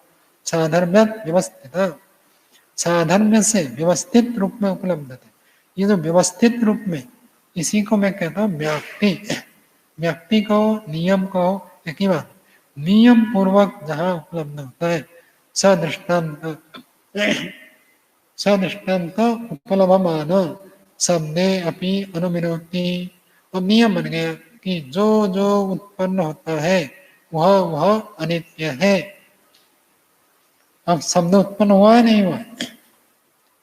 साधर्म्य व्यवस्थित, साधर्म्य से व्यवस्थित रूप में उपलब्ध है। ये जो व्यवस्थित रूप में, इसी को मैं कहता हूँ व्याप्ति। व्याप्ति को, नियम को, एक ही बात, नियम पूर्वक जहाँ उपलब्ध होता है, सदृष्टान्त उपलभमान शब्दे अपि अनुमिनोति। और नियम बन गया कि जो उत्पन्न होता है वह अनित्य है। अब शब्द उत्पन्न हुआ है नहीं हुआ?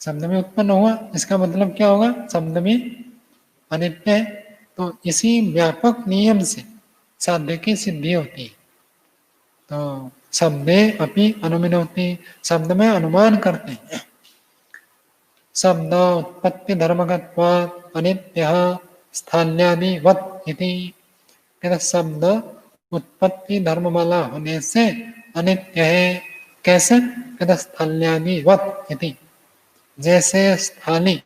शब्द में उत्पन्न हुआ, इसका मतलब क्या होगा? शब्द भी अनित्य है। तो इसी व्यापक नियम से साध्य की सिद्धि होती है। तो शब्दे अपि अनुमिनोति, शब्द में अनुमान करते हैं। शब्द उत्पत्ति धर्मकत्वात् अनित्यः स्थाल्यादिवत् इति। शब्द उत्पत्ति धर्म वाला होने से अनित्य है। कैसे? स्थाल्यादिवत् इति। जैसे स्थाली,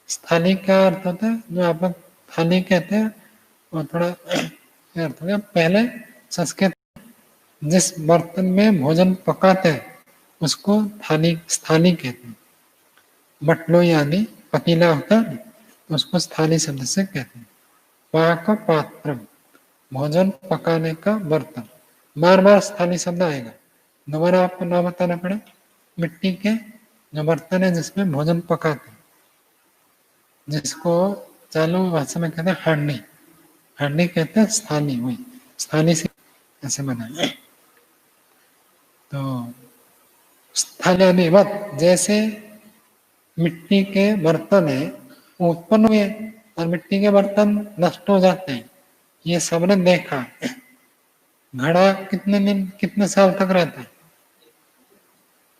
स्थाली का अर्थ होता है, जो आप थाली कहते हैं, और थोड़ा अर्थ हो, पहले संस्कृत जिस बर्तन में भोजन पकाते हैं उसको थाली, स्थाली कहते हैं। बटलो यानी पतीला होता है, तो उसको स्थाली शब्द से कहते हैं। पाक पात्र, भोजन पकाने का बर्तन। बार बार स्थाली शब्द आएगा, दोबारा आपको ना बताना पड़े। मिट्टी के जो बर्तन है जिसमें भोजन पकाते हैं, जिसको चालू भाषा में कहते हैं हांडी, हांडी कहते हैं स्थाली। हुई स्थाली से ऐसे बना। तो स्थाल्यादिवत्, जैसे मिट्टी के बर्तन है वो उत्पन्न हुए और मिट्टी के बर्तन नष्ट हो जाते हैं, ये सबने देखा। घड़ा कितने दिन, कितने साल तक रहता है?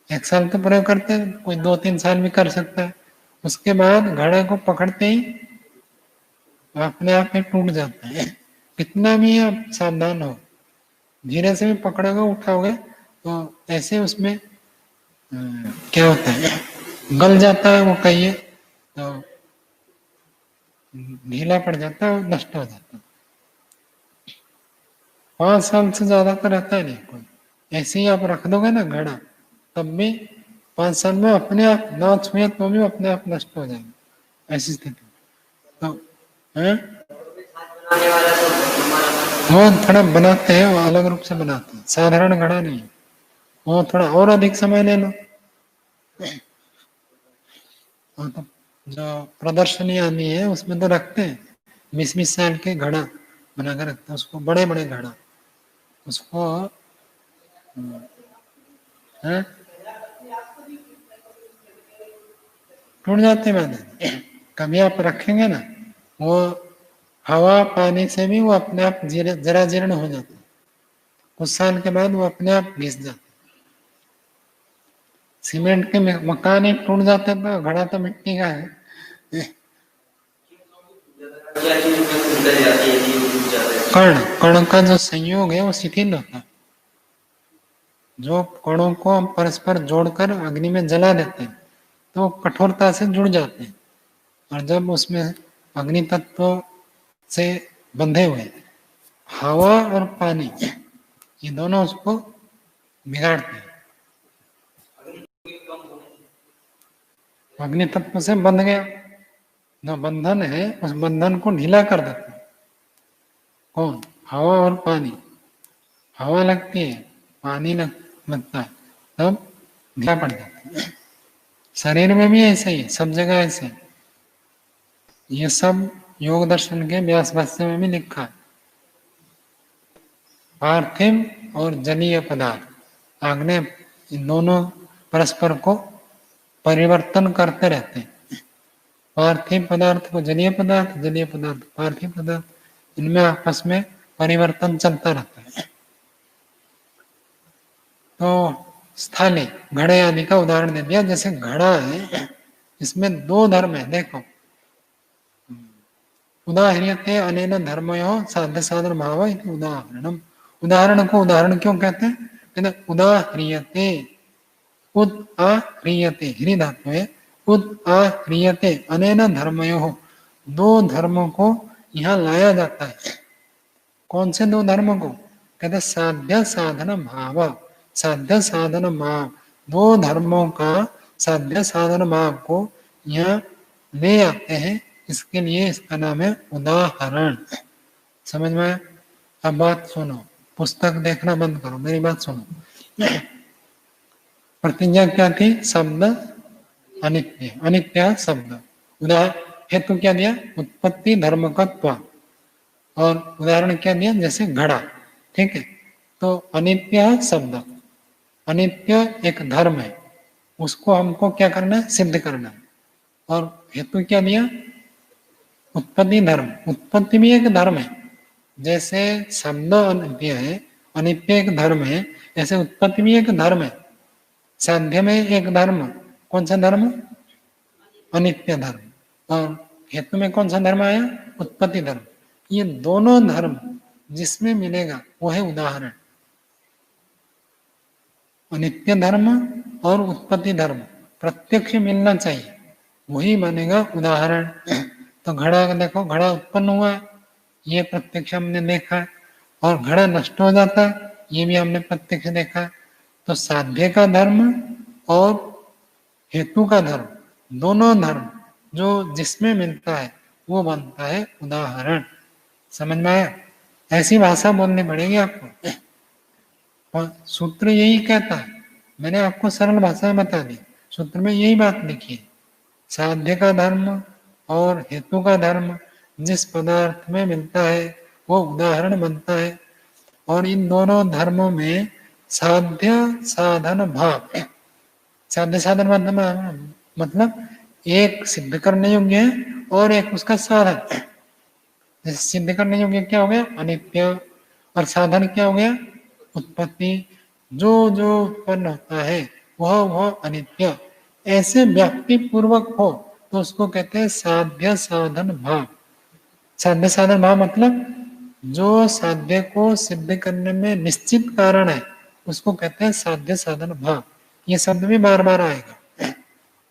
1 साल तो प्रयोग करते हैं, कोई 2 3 साल भी कर सकता है। उसके बाद घड़े को पकड़ते ही अपने आप में टूट जाता है। कितना भी आप सावधान हो, धीरे से भी पकड़ोगे, उठाओगे तो ऐसे उसमें क्या होता है, गल जाता है वो कहिए, तो ढीला पड़ जाता है और नष्ट हो जाता है। 5 साल से ज्यादा का रहता है नहीं कोई। ऐसे ही आप रख दोगे ना घड़ा, तब भी 5 साल में अपने आप ना छुए तो भी अपने आप नष्ट हो जाएगा, ऐसी स्थिति। तो है बनाने वाला तो हमारा वो थोड़ा बनाते हैं, वो अलग रूप से बनाते हैं, साधारण घड़ा नहीं है। वो थोड़ा और अधिक समय ले लो। हाँ, तो जो प्रदर्शनी आनी है उसमें तो रखते हैं 20-20 साल के घड़ा बना कर रखते हैं, उसको बड़े बड़े घड़ा, उसको है टूट जाते बाद कभी आप रखेंगे ना, वो हवा पानी से भी वो अपने आप जरा जीर्ण हो जाता है, कुछ साल के बाद वो अपने आप घिस जाता है। सीमेंट के मकान ही टूट जाते तो घड़ा तो मिट्टी का है। क्या चीज में सुंदर जाती है, चीज टूट जाता है। कण कण का जो संयोग है वो शिथिल होता है। जो कणों को हम परस्पर जोड़कर अग्नि में जला देते हैं तो कठोरता से जुड़ जाते हैं, और जब उसमें अग्नि तत्व से बंधे हुए हवा और पानी, ये दोनों उसको बिगाड़ते हैं। अग्नि तत्व से बंध गया, जो बंधन है उस बंधन को ढीला कर देते हैं। कौन? हवा और पानी। हवा लगती है, पानी लगता है, तब ढीला पड़ जाता है। शरीर में भी ऐसा ही है, सब जगह ऐसे है। ये सब योग दर्शन के व्यास भाष्य में भी लिखा है। पार्थिव और जलीय पदार्थ, आग्नेय, इन दोनों परस्पर को परिवर्तन करते रहते हैं। पार्थिव पदार्थ को जलीय पदार्थ, जलीय पदार्थ पार्थिव पदार्थ, इनमें आपस में परिवर्तन चलता रहता है। तो स्थाली घड़े आदि का उदाहरण दे दिया। जैसे घड़ा है, इसमें 2 धर्म है। देखो, उदाहरणते अनेन धर्मयो साध्य साधन भाव इति उदाहरणम। उदाहरण को उदाहरण क्यों कहते हैं? कहते उदाहरियते, उद आह्रियते, ह्री धातु है, उद आह्रियते अनेन धर्मयो, 2 धर्मों को यहाँ लाया जाता है। कौन से 2 धर्मों को? कहते साध्य साधन भाव, साध्य साधन भाव, 2 धर्मों का साध्य साधन भाव को यहाँ ले आते हैं। इसके लिए इसका नाम है उदाहरण। समझ में? अब बात सुनो, पुस्तक देखना बंद करो, मेरी बात सुनो। प्रतिज्ञा क्या थी? शब्द अनित्य, अनित्य शब्द। हेतु क्या दिया? उत्पत्ति धर्मकत्व। और उदाहरण क्या दिया? जैसे घड़ा। ठीक है, तो अनित्य शब्द, अनित्य एक धर्म है, उसको हमको क्या करना है? सिद्ध करना है। और हेतु क्या दिया? उत्पत्ति धर्म, उत्पत्ति भी एक धर्म है। जैसे शब्द अनित्य है, अनित्य एक धर्म है, ऐसे उत्पत्ति भी एक धर्म है। साध्य में एक धर्म, कौन सा धर्म? अनित्य धर्म। और हेतु में कौन सा धर्म आया? उत्पत्ति धर्म। ये दोनों धर्म जिसमें मिलेगा वो है उदाहरण। अनित्य धर्म और उत्पत्ति धर्म प्रत्यक्ष मिलना चाहिए, वही बनेगा उदाहरण। तो घड़ा देखो, घड़ा उत्पन्न हुआ, ये प्रत्यक्ष हमने देखा, और घड़ा नष्ट हो जाता, ये भी हमने प्रत्यक्ष देखा। तो साध्य का धर्म और हेतु का धर्म, दोनों धर्म जो जिसमें मिलता है वो बनता है उदाहरण। समझ में आया? ऐसी भाषा बोलनी पड़ेगी आपको। और सूत्र यही कहता है, मैंने आपको सरल भाषा में बता दी, सूत्र में यही बात लिखी है। साध्य का धर्म और हेतु का धर्म जिस पदार्थ में मिलता है वो उदाहरण बनता है। और इन दोनों धर्मों में साध्य साधन भाव, साध्य साधन मतलब एक सिद्ध करने योग्य है और एक उसका साधन। जैसे सिद्ध करने योग्य क्या हो गया? अनित्य, और साधन क्या हो गया? उत्पत्ति। जो जो उत्पन्न होता है वह अनित्य, ऐसे व्याप्ति पूर्वक हो तो उसको कहते हैं साध्य साधन भाव। साध्य साधन भाव मतलब जो साध्य को सिद्ध करने में निश्चित कारण है उसको कहते हैं साध्य साधन भाव। ये शब्द भी बार बार आएगा।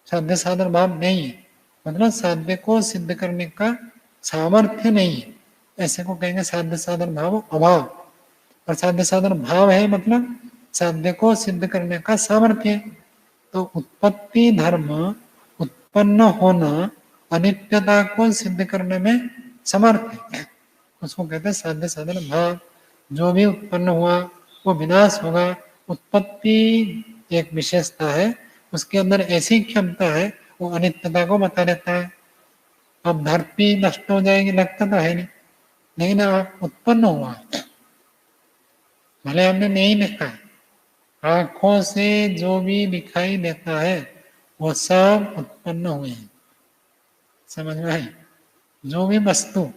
साध्य साधन भाव नहीं है, मतलब साध्य को सिद्ध करने का सामर्थ्य नहीं है, ऐसे को कहेंगे साध्य साधन भाव अभाव। और साध्य साधन भाव है मतलब साध्य को सिद्ध करने का सामर्थ्य। तो उत्पत्ति धर्म उत्पन्न होना अनित्यता को सिद्ध करने में समर्थ है, उसको कहते हैं साध्य साधन भाव। जो भी उत्पन्न हुआ वो विनाश होगा। उत्पत्ति एक विशेषता है, उसके अंदर ऐसी क्षमता है वो अनित्यता को बता देता है। अब धरती नष्ट हो जाएगी लगता तो है नहीं, लेकिन उत्पन्न हुआ, भले हमने नहीं देखा है, आंखों से जो भी दिखाई देता है वो सब उत्पन्न हुए हैं। समझ में आई? जो भी वस्तु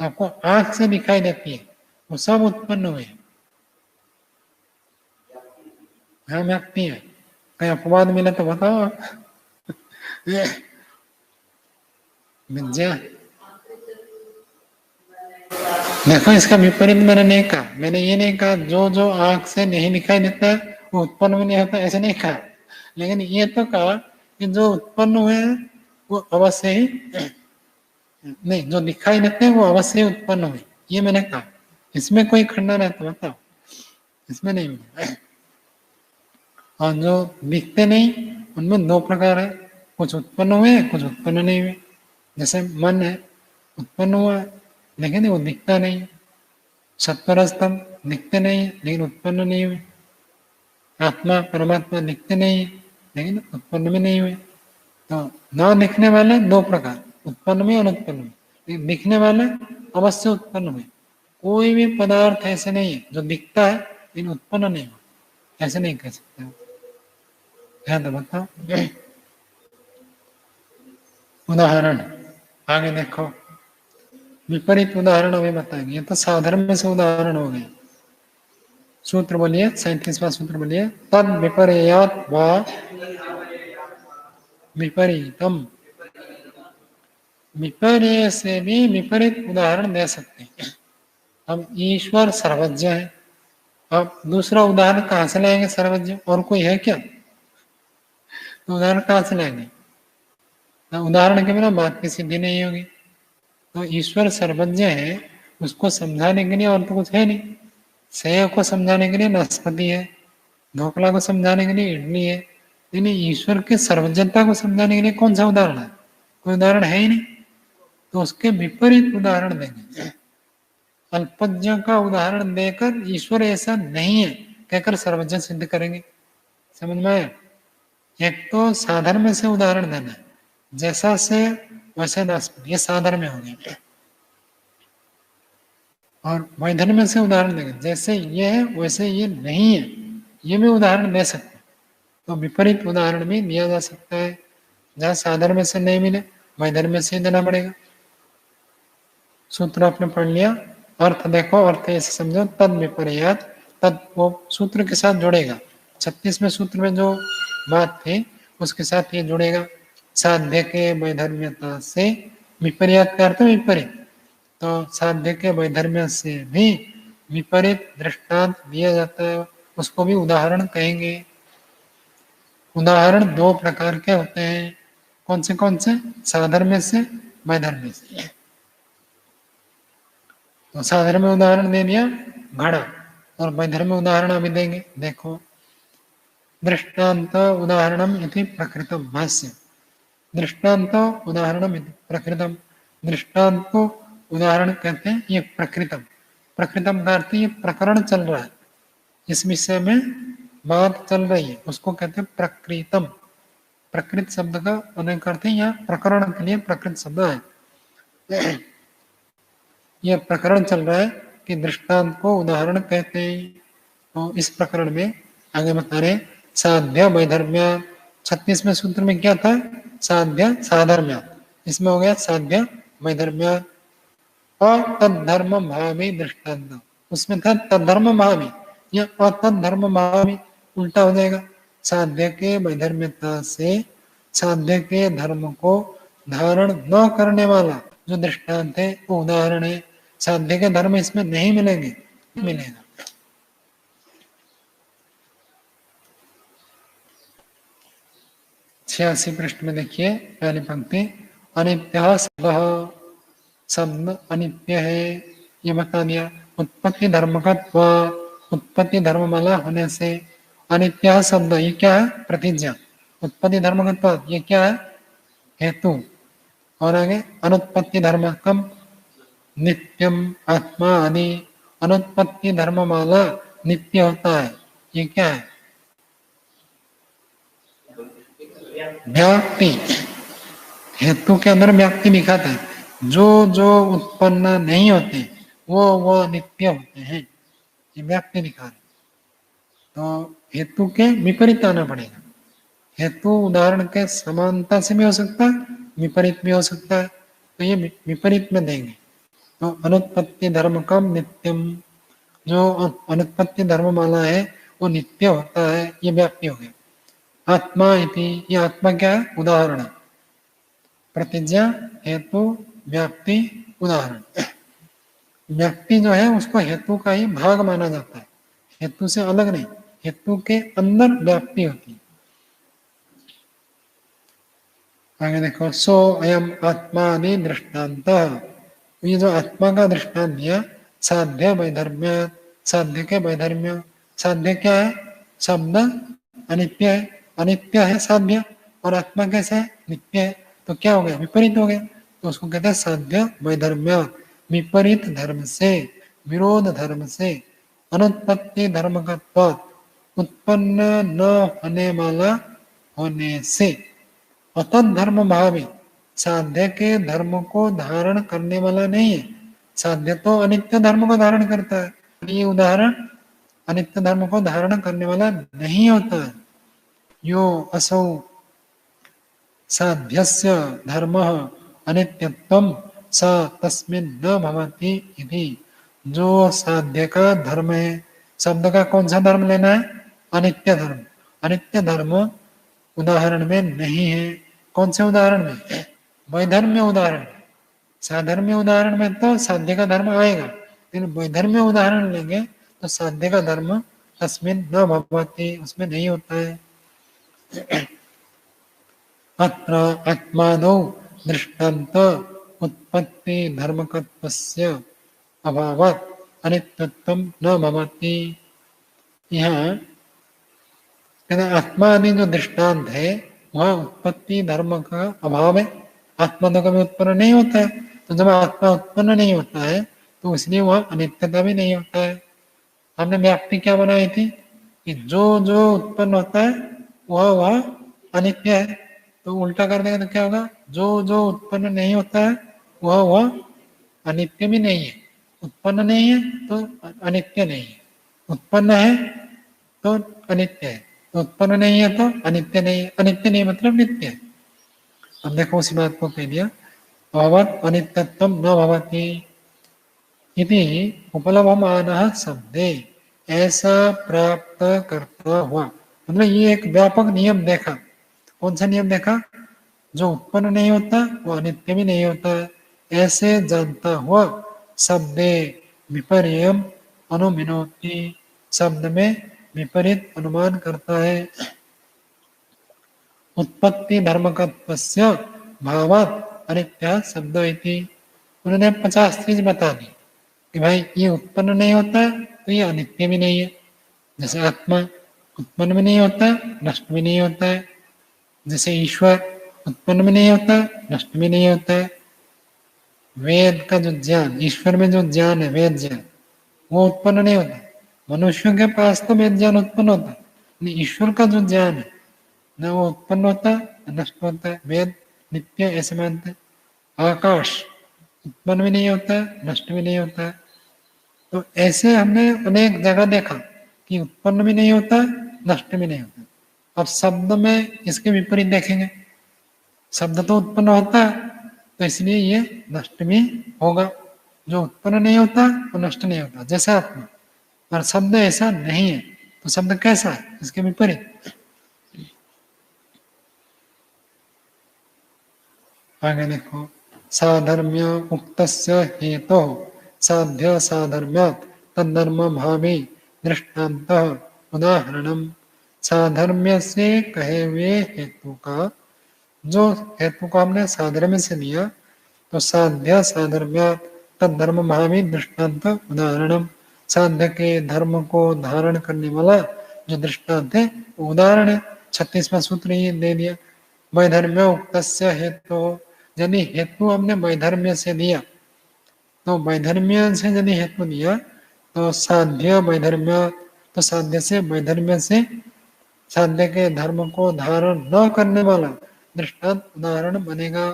आपको आंख से दिखाई देती है वो सब उत्पन्न हुए हैं। हाँ व्यक्ति है, कहीं अपवाद मिले तो बताओ। विद्या देखो, इसका विपरीत मैंने नहीं कहा। मैंने ये नहीं कहा जो जो आंख से नहीं दिखाई देता है वो उत्पन्न भी नहीं होता, ऐसे नहीं कहा। लेकिन ये तो कहा कि जो उत्पन्न हुए हैं वो अवश्य ही नहीं, जो दिखाई देते हैं वो अवश्य ही उत्पन्न हुए, ये मैंने कहा। इसमें कोई खंडन है तो बताओ? इसमें नहीं मिला। और जो दिखते नहीं उनमें दो प्रकार है, कुछ उत्पन्न हुए कुछ उत्पन्न नहीं हुए। जैसे मन है, उत्पन्न हुआ है लेकिन वो दिखता नहीं है। सत्वर स्तंभ दिखते नहीं है लेकिन उत्पन्न नहीं हुए। आत्मा परमात्मा दिखते नहीं है लेकिन उत्पन्न भी नहीं हुए। तो न दिखने वाले दो प्रकार, उत्पन्न में अनुत्पन्न में। लेकिन दिखने वाले अवश्य उत्पन्न हुए। कोई भी पदार्थ ऐसे नहीं है जो दिखता है लेकिन उत्पन्न नहीं हुआ, ऐसे नहीं कह सकते। ध्यान तो बताओ। उदाहरण आगे देखो, विपरीत उदाहरण अभी बताएंगे। ये तो साधर्म से उदाहरण हो गए। सूत्र बोलिए, 37वां सूत्र बोलिए। तद विपर्यात वा विपरीतम। विपर्य से भी विपरीत उदाहरण दे सकते हैं। अब ईश्वर सर्वज्ञ है, अब दूसरा उदाहरण कहाँ से लाएंगे? सर्वज्ञ और कोई है क्या? तो उदाहरण कहाँ से लाएंगे? उदाहरण के बिना बात की सिद्धि नहीं होगी। तो ईश्वर सर्वज्ञ है, उसको समझाने के लिए और तो कुछ है नहीं। सेव को समझाने के लिए नाशपाती है, ढोकला को समझाने के लिए इडली है, लेकिन ईश्वर के सर्वज्ञता को समझाने के लिए कौन सा उदाहरण है? कोई उदाहरण है ही नहीं। तो उसके विपरीत उदाहरण देंगे। अल्पज्ञ का उदाहरण देकर ईश्वर ऐसा नहीं है कहकर सर्वज्ञ सिद्ध करेंगे। समझ में आया? एक तो साधर्म से उदाहरण देना है, जैसा से वैसे नास्पति, ये साधर्म हो गया। और वैधर्म से उदाहरण देंगे, जैसे ये है वैसे ये नहीं है, ये भी उदाहरण दे सकते हैं। तो विपरीत उदाहरण भी दिया जा सकता है। जहाँ साधर्म से नहीं मिले वैधर्म से देना पड़ेगा। सूत्र आपने पढ़ लिया, अर्थ देखो, अर्थ ऐसे समझो। तद विपर्यात, तद वो सूत्र के साथ जुड़ेगा। 36वें सूत्र में जो बात थी उसके साथ ये जुड़ेगा। साध्य के वैधर्म्यता से, विपर्यात का अर्थ विपरीत, तो साध्य के वैधर्म्य से भी विपरीत दृष्टांत दिया जाता है, उसको भी उदाहरण कहेंगे। उदाहरण दो प्रकार के होते हैं। कौन से? साधर्म्य से, वैधर्म्य से। तो साधर्म में उदाहरण दे दिया घड़ा, और वैधर्म में उदाहरण अभी देंगे। देखो, दृष्टांत उदाहरणम इति प्रकृतम भाष्य। दृष्टांत उदाहरणम इति प्रकृतम। दृष्टांत को उदाहरण कहते हैं ये प्रकृतम। प्रकृतम का अर्थ ये प्रकरण चल रहा है, इस विषय में बात चल रही है, उसको कहते हैं प्रकृतम। प्रकृत शब्द का अनेक अर्थ है, यहाँ प्रकरण के लिए प्रकृत शब्द है। यह प्रकरण चल रहा है कि दृष्टांत को उदाहरण कहते हैं। तो इस प्रकरण में आगे बता रहे साध्य वैधर्म्य। 36वें सूत्र में क्या था? साध्य साधर्म्य। इसमें हो गया साध्य वैधर्म्य। और तद्धर्म भावी दृष्टांत, उसमें था तद्धर्म भावी, यह अतद्धर्म भावी उल्टा हो जाएगा। साध्य के वैधर्म्यता से साध्य के धर्म को धारण न करने वाला जो दृष्टांत है वो उदाहरण है। साध्य के धर्म इसमें नहीं मिलेंगे, नहीं मिलेगा। 86 पृष्ठ में देखिए पहली पंक्ति, अनित्य शब्द अनित्य है ये बता दिया। उत्पत्ति धर्मकत्व, उत्पत्ति धर्ममाला होने से। अनित्य शब्द ये क्या है? प्रतिज्ञा। उत्पत्ति धर्मकत्व ये क्या है? हेतु। और आगे अनुत्पत्ति धर्मकम नित्यम आत्मा आदि। अनुत्पत्ति धर्ममाला नित्य होता है, ये क्या है? व्याप्ति। हेतु के अंदर व्याप्ति दिखाता है, जो जो उत्पन्न नहीं होते वो नित्य होते हैं, ये व्याप्ति दिखा रहे। तो हेतु के विपरीत आना पड़ेगा। हेतु उदाहरण के समानता से भी हो सकता है, विपरीत भी हो सकता है, तो ये विपरीत में देंगे। तो अनुत्पत्ति धर्म कम नित्यम, जो अनुत्पत्ति धर्ममाला है वो नित्य होता है, ये व्याप्ति हो गया। आत्मा इति, ये आत्मा क्या है? उदाहरण। प्रतिज्ञा, हेतु, व्याप्ति, उदाहरण। व्याप्ति जो है उसको हेतु का ही भाग माना जाता है, हेतु से अलग नहीं, हेतु के अंदर व्याप्ति होती है। आगे देखो, सो अयम आत्मादि दृष्टांत। ये जो आत्मा का दृष्टांत दिया, साध्य वैधर्म्य, साध्य के वैधर्म्य। साध्य क्या है? शब्द अनित्य है, अनित्य है साध्य, और आत्मा कैसा है? नित्य है। तो क्या हो गया? विपरीत हो गया, तो उसको कहते हैं साध्य वैधर्म्य। विपरीत धर्म से, विरोध धर्म से। अनुत्पत्ति धर्मकत्व, उत्पन्न न होने वाला होने से। अतत धर्म भावी, साध्य के धर्म को धारण करने वाला नहीं है। साध्य तो अनित्य धर्म को धारण करता है, ये उदाहरण अनित्य धर्म को धारण करने वाला नहीं होता है। यो असौ साध्यस्य धर्मः अनित्यत्वं स तस्मिन् न भवति इति। जो साध्य का धर्म है, शब्द का कौन सा धर्म लेना है? अनित्य धर्म। अनित्य धर्म उदाहरण में नहीं है। कौन से उदाहरण में? वैधर्म्य उदाहरण। साधर्म्य उदाहरण में तो साध्य का धर्म आएगा, लेकिन वैधर्म्य उदाहरण लेंगे तो साध्य का धर्म तस्मिन् न भवति, उसमें नहीं होता है। अत्र आत्मादौ दृष्टान्त उत्पत्ति धर्मकत्वस्य अभावात् अनित्यत्वं न भवति। यहाँ आत्मा आदि जो दृष्टांत है वह उत्पत्ति धर्म का अभाव है। आत्मा तो कभी उत्पन्न नहीं होता है, तो जब आत्मा उत्पन्न नहीं होता है तो इसलिए वह अनित्यता भी नहीं होता है। हमने व्याप्ति क्या बनाई थी कि जो जो उत्पन्न होता है वह अनित्य है। तो उल्टा कर देंगे तो क्या होगा? जो जो उत्पन्न नहीं होता है वह अनित्य भी नहीं है। उत्पन्न नहीं है तो अनित्य नहीं है, उत्पन्न है तो अनित्य है, तो उत्पन्न नहीं है तो अनित्य नहीं है। अनित्य नहीं मतलब नित्य है। अब देखो उसी बात को कह दिया, अभवत् अनित्यत्वं न भवति इति उपलभमानः शब्दे। ऐसा प्राप्त करता हुआ, मतलब ये एक व्यापक नियम देखा। कौन सा नियम देखा? जो उत्पन्न नहीं होता वो अनित्य भी नहीं होता है। ऐसे जानता हुआ शब्दे विपर्ययम् अनुमिनोति, शब्द में विपरीत अनुमान करता है। उत्पत्ति धर्मकत्वस्य भावात् अनित्य शब्द इति। उन्होंने 50 चीज बता दी कि भाई ये उत्पन्न नहीं होता तो ये अनित्य भी नहीं है। जैसे आत्मा उत्पन्न भी नहीं होता, नष्ट भी नहीं होता है। जैसे ईश्वर उत्पन्न भी नहीं होता, नष्ट भी नहीं होता है। वेद का जो ज्ञान, ईश्वर में जो ज्ञान है, वेद ज्ञान, वो उत्पन्न नहीं होता। मनुष्यों के पास तो वेद ज्ञान उत्पन्न होता है, ईश्वर का जो ज्ञान है न वो उत्पन्न होता है नष्ट होता है। वेद नित्य ऐसे मानते हैं। आकाश उत्पन्न भी नहीं होता है, नष्ट भी नहीं होता है। तो ऐसे हमने अनेक जगह देखा कि उत्पन्न भी नहीं होता, नष्ट भी नहीं होता। अब शब्द में इसके विपरीत देखेंगे। शब्द तो उत्पन्न होता है तो इसलिए ये नष्ट भी होगा। जो उत्पन्न नहीं होता वो नष्ट नहीं होता, जैसा आत्मा। और शब्द ऐसा नहीं है, तो शब्द कैसा है? इसके विपरीत। आगे देखो, साधर्म्य उक्तस्य हेतु साध्य साधर्म्यात् तद्धर्म भावी दृष्टान्तः उदाहरणम्। साधर्म्य से कहे हुए हेतु का जो हेतु को हमने साधर्म्य से लिया, तो साध्य साधर्म्य तद्धर्म महावी दृष्टांत उदाहरणम, साध्य के धर्म को धारण करने वाला जो दृष्टांत है वो उदाहरण है। 36वां सूत्र ये दे दिया, वैधर्म्य उक्तस्य हेतु, यदि हेतु हमने वैधर्म्य से दिया, तो वैधर्म्य से यदि हेतु दिया तो साध्य वैधर्म्य, तो साध्य से वैधर्म्य से साध्य के धर्म को धारण न करने वाला दृष्टांत उदाहरण बनेगा।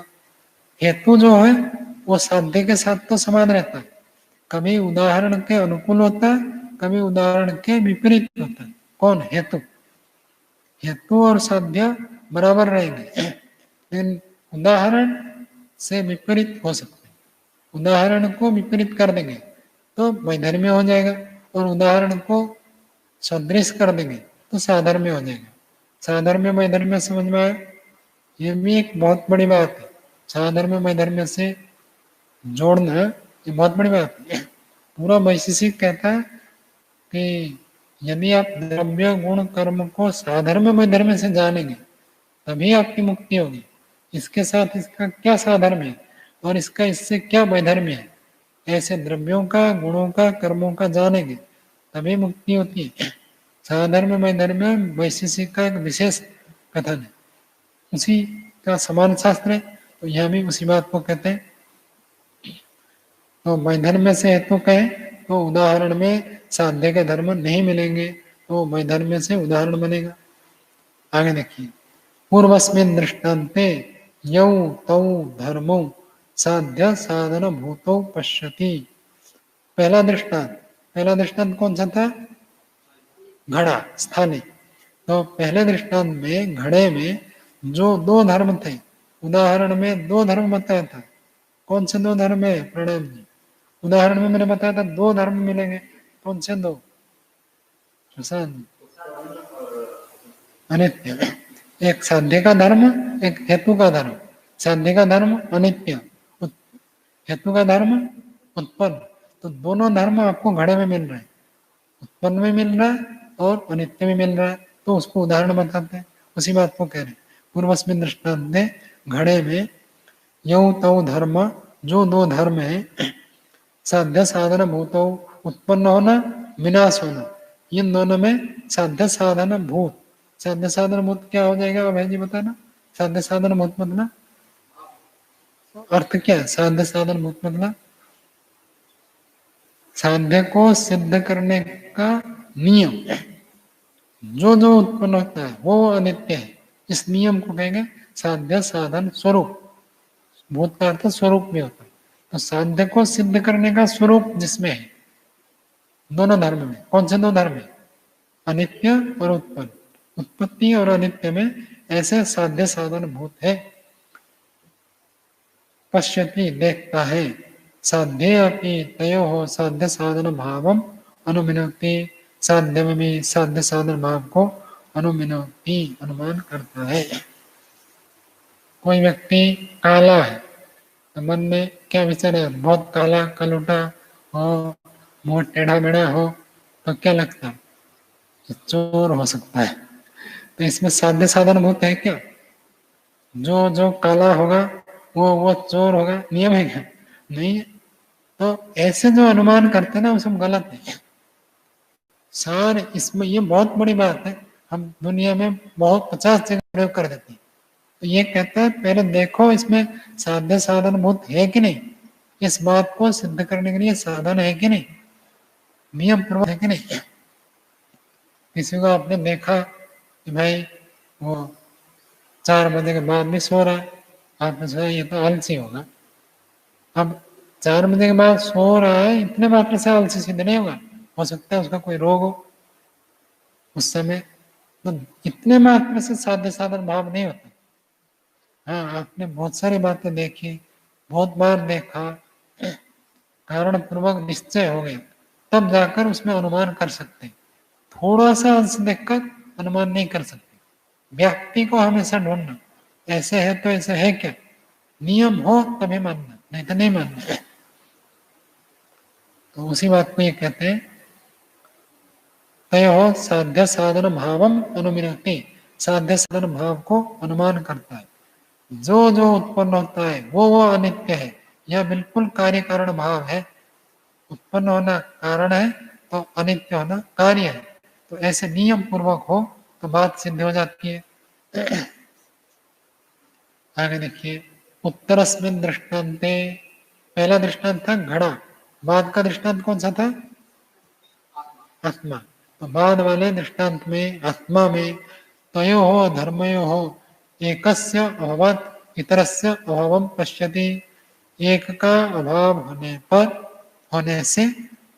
हेतु जो है वो साध्य के साथ तो समान रहता है, कभी उदाहरण के अनुकूल होता है, कभी उदाहरण के विपरीत होता है। कौन? हेतु। हेतु और साध्य बराबर रहेंगे, लेकिन उदाहरण से विपरीत हो सकते हैं। उदाहरण को विपरीत कर देंगे तो वैधर्म्य हो जाएगा, और उदाहरण को सदृश कर देंगे तो साधर्म्य हो जाएगा। साधर्म्य वैधर्म्य समझ में आया? ये भी एक बहुत बड़ी बात है। साधर्म्य वैधर्म्य से जोड़ना ये बहुत बड़ी बात है। पूरा वैशेषिक कहता है कि यदि आप द्रव्य गुण कर्म को साधर्म्य वैधर्म्य से जानेंगे तभी आपकी मुक्ति होगी। इसके साथ इसका क्या साधर्म्य है और इसका इससे क्या वैधर्म्य है, ऐसे द्रव्यों का गुणों का कर्मों का जानेंगे तभी मुक्ति होती है। साधर्म्य वैधर्म्य वैशेषिक का एक विशेष कथन है, उसी का समान शास्त्र है, तो यह भी उसी बात को कहते हैं। तो वैधर्म्य से हेतु कहें तो उदाहरण में साध्य के धर्म नहीं मिलेंगे, तो वैधर्म्य से उदाहरण बनेगा। आगे देखिए, पूर्वस्मिन् दृष्टान्ते यौ तौ धर्मौ साध्य साधन भूतौ पश्यति। पहला दृष्टांत कौन सा था? घड़ा, स्थानी। तो पहले दृष्टांत में घड़े में जो दो धर्म थे, उदाहरण में दो धर्म बताया था। कौन से दो धर्म है प्रणाम जी? उदाहरण में मैंने बताया था दो धर्म मिलेंगे। कौन से दो? अनित्य। एक साध्य का धर्म, एक हेतु का धर्म। साध्य का धर्म अनित्य, हेतु का धर्म उत्पन्न। तो दोनों धर्म आपको घड़े में मिल रहे हैं, उत्पन्न में मिल रहा है और अनित्य में मिल रहा है, तो उसको उदाहरण बताते हैं। उसी बात को कह रहे हैं। पूर्वस्मिन् दृष्टान्ते घड़े में यौ तौ धर्म, जो दो धर्म है, साध्य साधन भूतौ, उत्पन्न होना विनाश होना, इन दोनों में साध्य साधन भूत। साध्य साधन भूत क्या हो जाएगा भाई जी बताना? साध्य साधन भूत मतलब अर्थ क्या है? साध्य साधन भूत मतलब साध्य को सिद्ध करने का नियम, जो जो उत्पन्न होता है वो अनित्य है, इस नियम को कहेंगे साध्य साधन स्वरूप। भूत का अर्थ स्वरूप में होता है। तो साध्य को सिद्ध करने का स्वरूप जिसमें है, दोनों धर्म में। कौन से दो धर्म है? अनित्य और उत्पन्न। उत्पत्ति और अनित्य में ऐसे साध्य साधन भूत है। पश्यति, देखता है, साध्य अपि तयोः साध्य साधन भावम अनुमिनोति, साध्य में भी साध्य साधन भाव को अनुमिनोति, अनुमान करता है। कोई व्यक्ति काला है तो मन में क्या विचार है? बहुत काला कलुटा हो, बहुत टेढ़ा मेढ़ा हो, तो क्या लगता है? चोर हो सकता है। तो इसमें साध्य साधन भूत है क्या? जो जो काला होगा वो चोर होगा, नियम है क्या? नहीं है। तो ऐसे जो अनुमान करते हैं ना वो सब गलत है। सारे इसमें ये बहुत बड़ी बात है, हम दुनिया में बहुत 50 जगह प्रयोग कर देते हैं। तो ये कहता है पहले देखो इसमें साध्य साधन भूत है कि नहीं, इस बात को सिद्ध करने के लिए साधन है कि नहीं, नियम पूर्वक है कि नहीं। किसी को आपने देखा कि भाई वो 4 बजे के बाद भी सो रहा है, आपने सोचा ये तो आलसी होगा। अब 4 बजे के बाद सो रहा है, इतने मात्र से आलसी सिद्ध नहीं होगा, हो सकता है उसका कोई रोग हो उस समय, तो इतने मात्र से साध्य साधन भाव नहीं होता। हाँ, आपने बहुत सारी बातें देखी, बहुत बार देखा, कारण पूर्वक निश्चय हो गया, तब जाकर उसमें अनुमान कर सकते। थोड़ा सा अंश देखकर अनुमान नहीं कर सकते। व्यक्ति को हमेशा ढूंढना, ऐसे है तो ऐसे है क्या, नियम हो तभी मानना, नहीं तो नहीं मानना। तो उसी बात को ये कहते हैं तयोः साध्य साधन भावम अनुमिनोति, साध्य साधन भाव को अनुमान करता है। जो जो उत्पन्न होता है वो अनित्य है। यह बिल्कुल कार्य कारण भाव है। उत्पन्न होना कारण है तो अनित्य होना कार्य है। तो ऐसे नियम पूर्वक हो तो बात सिद्ध हो जाती है। आगे देखिए, उत्तरस्मिन् दृष्टान्ते, पहला दृष्टांत था घड़ा, बाद का दृष्टांत कौन सा था? आत्मा। तो बाद वाले दृष्टांत में आत्मा में तयोः धर्मयोः एकस्य अभवत् इतरस्य अभावं पश्यति। एक का अभाव होने से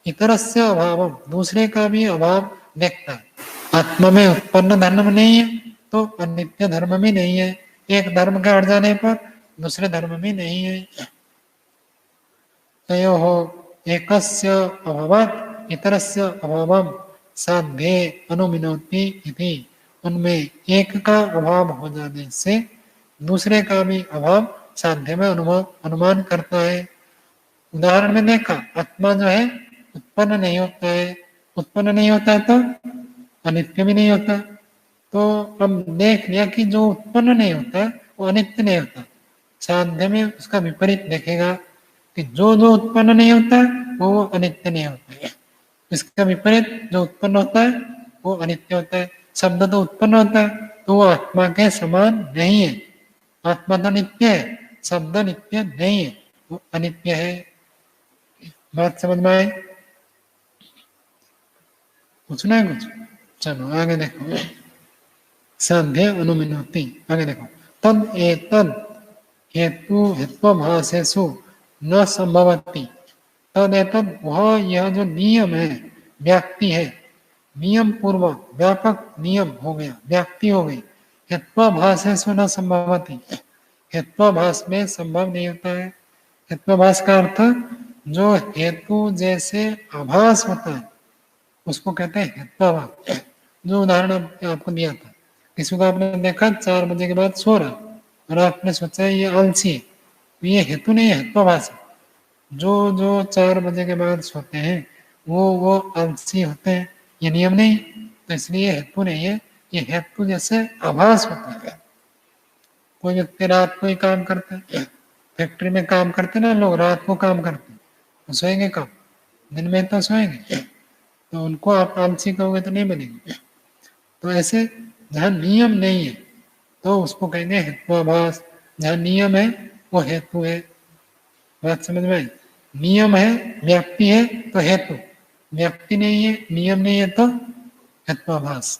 इतरस्य अभावं, दूसरे का भी अभाव देखता है। आत्मा में उत्पन्न धर्म नहीं है तो अनित्य धर्म भी नहीं है। एक धर्म के हट जाने पर दूसरे धर्म भी नहीं है। तयोः एकस्य अभावात् इतरस्य अभावं साध्ये अनुमिनोति इति। उनमें एक का अभाव हो जाने से दूसरे का भी अभाव साध्य में अनुमान करता है। उदाहरण में देखा, आत्मा जो है उत्पन्न नहीं होता है, उत्पन्न नहीं होता है तो अनित्य भी नहीं होता। तो हम देख लिया कि जो उत्पन्न नहीं होता वो अनित्य नहीं होता। साध्य में उसका विपरीत देखेगा कि जो जो उत्पन्न नहीं होता वो अनित्य नहीं होता है। इसका विपरीत जो उत्पन्न होता है वो अनित्य होता है। शब्द तो उत्पन्न होता है तो वो आत्मा के समान नहीं है। आत्मा तो नित्य है, शब्द नित्य नहीं है, वो अनित्य है। बात समझ में आई? पूछना है कुछ? चलो आगे देखो, साध्य अनुमिनोति। आगे देखो, तद एतद हेतु हेत्वाभासेषु न संभवति। तद एतद, वह यह जो नियम है, व्याप्ति है, नियम पूर्वक व्यापक नियम हो गया, व्याप्ति हो गई। हेत्वाभासेषु न संभवति, हेत्वाभास में संभव नहीं होता है। हेत्वाभास का अर्थ जो हेतु जैसे आभास होता है उसको कहते हैं हेत्वाभास। जो उदाहरण आपको दिया था, किसी को आपने देखा 4 बजे के बाद सो रहा और आपने सोचा ये आलसी है, तो ये हेतु नहीं है, हेत्वाभास है। जो जो 4 बजे के बाद सोते हैं वो आलसी होते हैं, ये नियम नहीं, तो इसलिए हेतु नहीं है, ये हेतु जैसे आभास होता है। कोई व्यक्ति रात को ही काम करता है, फैक्ट्री में काम करते ना लोग, रात को काम करते हैं, तो सोएंगे कब? दिन में तो सोएंगे। तो उनको आप आलसी कहोगे तो नहीं बनेंगे। तो ऐसे जहाँ नियम नहीं है तो उसको कहेंगे हेत्वाभास। जहाँ नियम है वो हेतु है। बात समझ में आई? नियम है, व्याप्ति है तो हेतु, व्याप्ति नहीं है, नियम नहीं है तो हेत्वाभास।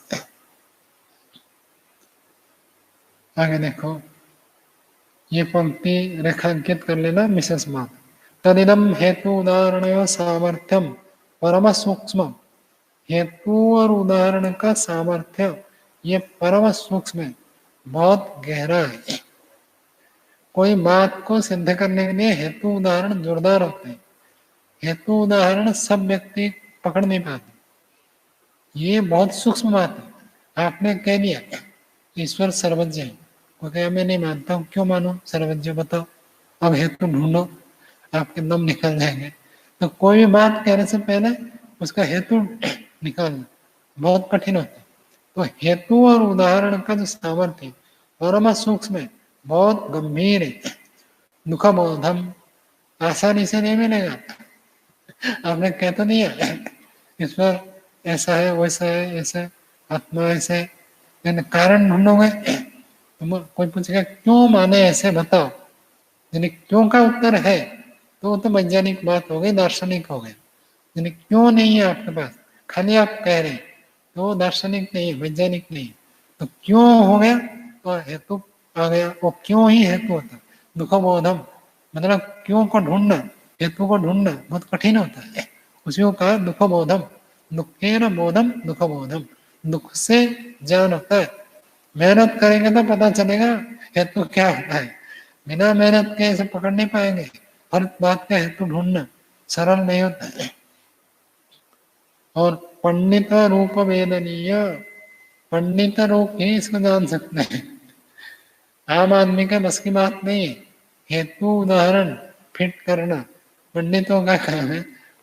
आगे देखो, ये पंक्ति रेखांकित कर लेना मिसेस मात। तदिदम हेतु उदाहरण सामर्थ्यम परम सूक्ष्म। हेतु और उदाहरण का सामर्थ्य ये परम सूक्ष्म है, बहुत गहरा है। कोई बात को सिद्ध करने के लिए हेतु उदाहरण जोरदार होते हैं। हेतु उदाहरण सब व्यक्ति पकड़ नहीं पाते। ये बहुत सूक्ष्म बात है। आपने कह दिया ईश्वर सर्वज्ञ है, वो कहा मैं नहीं मानता हूँ। क्यों मानो? सर्वज्ञ बताओ। अब हेतु ढूंढो, आपके दम निकल जाएंगे। तो कोई भी बात कहने से पहले उसका हेतु निकालना बहुत कठिन होता है। तो हेतु और उदाहरण का जो सामर्थ्य परम सूक्ष्म है, बहुत गंभीर है। दुखबोधम, आसानी से नहीं मिलेगा। आपने कह तो नहीं है ईश्वर ऐसा है, वैसा है, ऐसा आत्मा ऐसे, लेकिन कारण ढूंढोगे तो कोई पूछेगा क्यों माने ऐसे, बताओ। यानी क्यों का उत्तर है तो वो तो वैज्ञानिक बात हो गई, दार्शनिक हो गया। यानी क्यों नहीं है आपके पास, खाली आप कह रहे हैं, तो वो दार्शनिक नहीं है, वैज्ञानिक नहीं है। तो क्यों हो गया तो हेतु आ गया, वो क्यों ही हेतु होता। दुखबोधम मतलब क्यों को ढूंढना, हेतु को ढूंढना बहुत कठिन होता है। उसी को कहा दुखबोधम, दुखेन बोधम दुखबोधम, दुख से ज्ञान होता है। मेहनत करेंगे तो पता चलेगा हेतु क्या होता है। बिना मेहनत के ऐसे पकड़ नहीं पाएंगे। हर बात का हेतु ढूंढना सरल नहीं होता है। और पंडित रूप वेदनीय, पंडित रूप ही इसको जान सकते हैं, आम आदमी का बस की बात नहीं है। हेतु उदाहरण फिट करना पंडितों का काम है।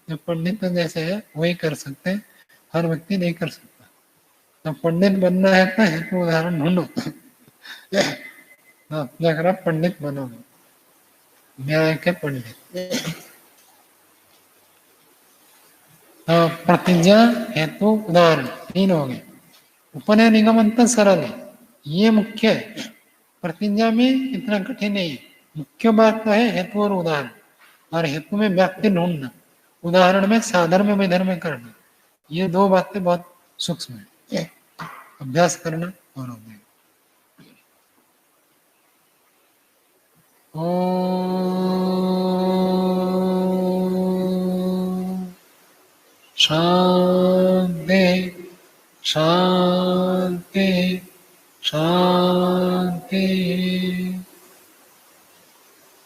जो पंडित जैसे है वही कर सकते हैं, हर व्यक्ति नहीं कर सकता। तो पंडित बनना है तो हेतु उदाहरण ढूंढो। आप जाकर आप पंडित बनोगे, न्याय के पंडित। हाँ, प्रतिज्ञा हेतु उदाहरण 3 हो गए। उपनयन निगमन तो सरल है, ये मुख्य है। प्रतिज्ञा में इतना कठिन नहीं है। मुख्य बात तो है हेतु और उदाहरण, और हेतु में व्यक्ति ढूंढना, उदाहरण में साधर्म में विधर्म करना। ये 2 बातें बहुत सूक्ष्म है, अभ्यास करना और हो गया। शांति शांति शांति।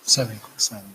सभी को शांति।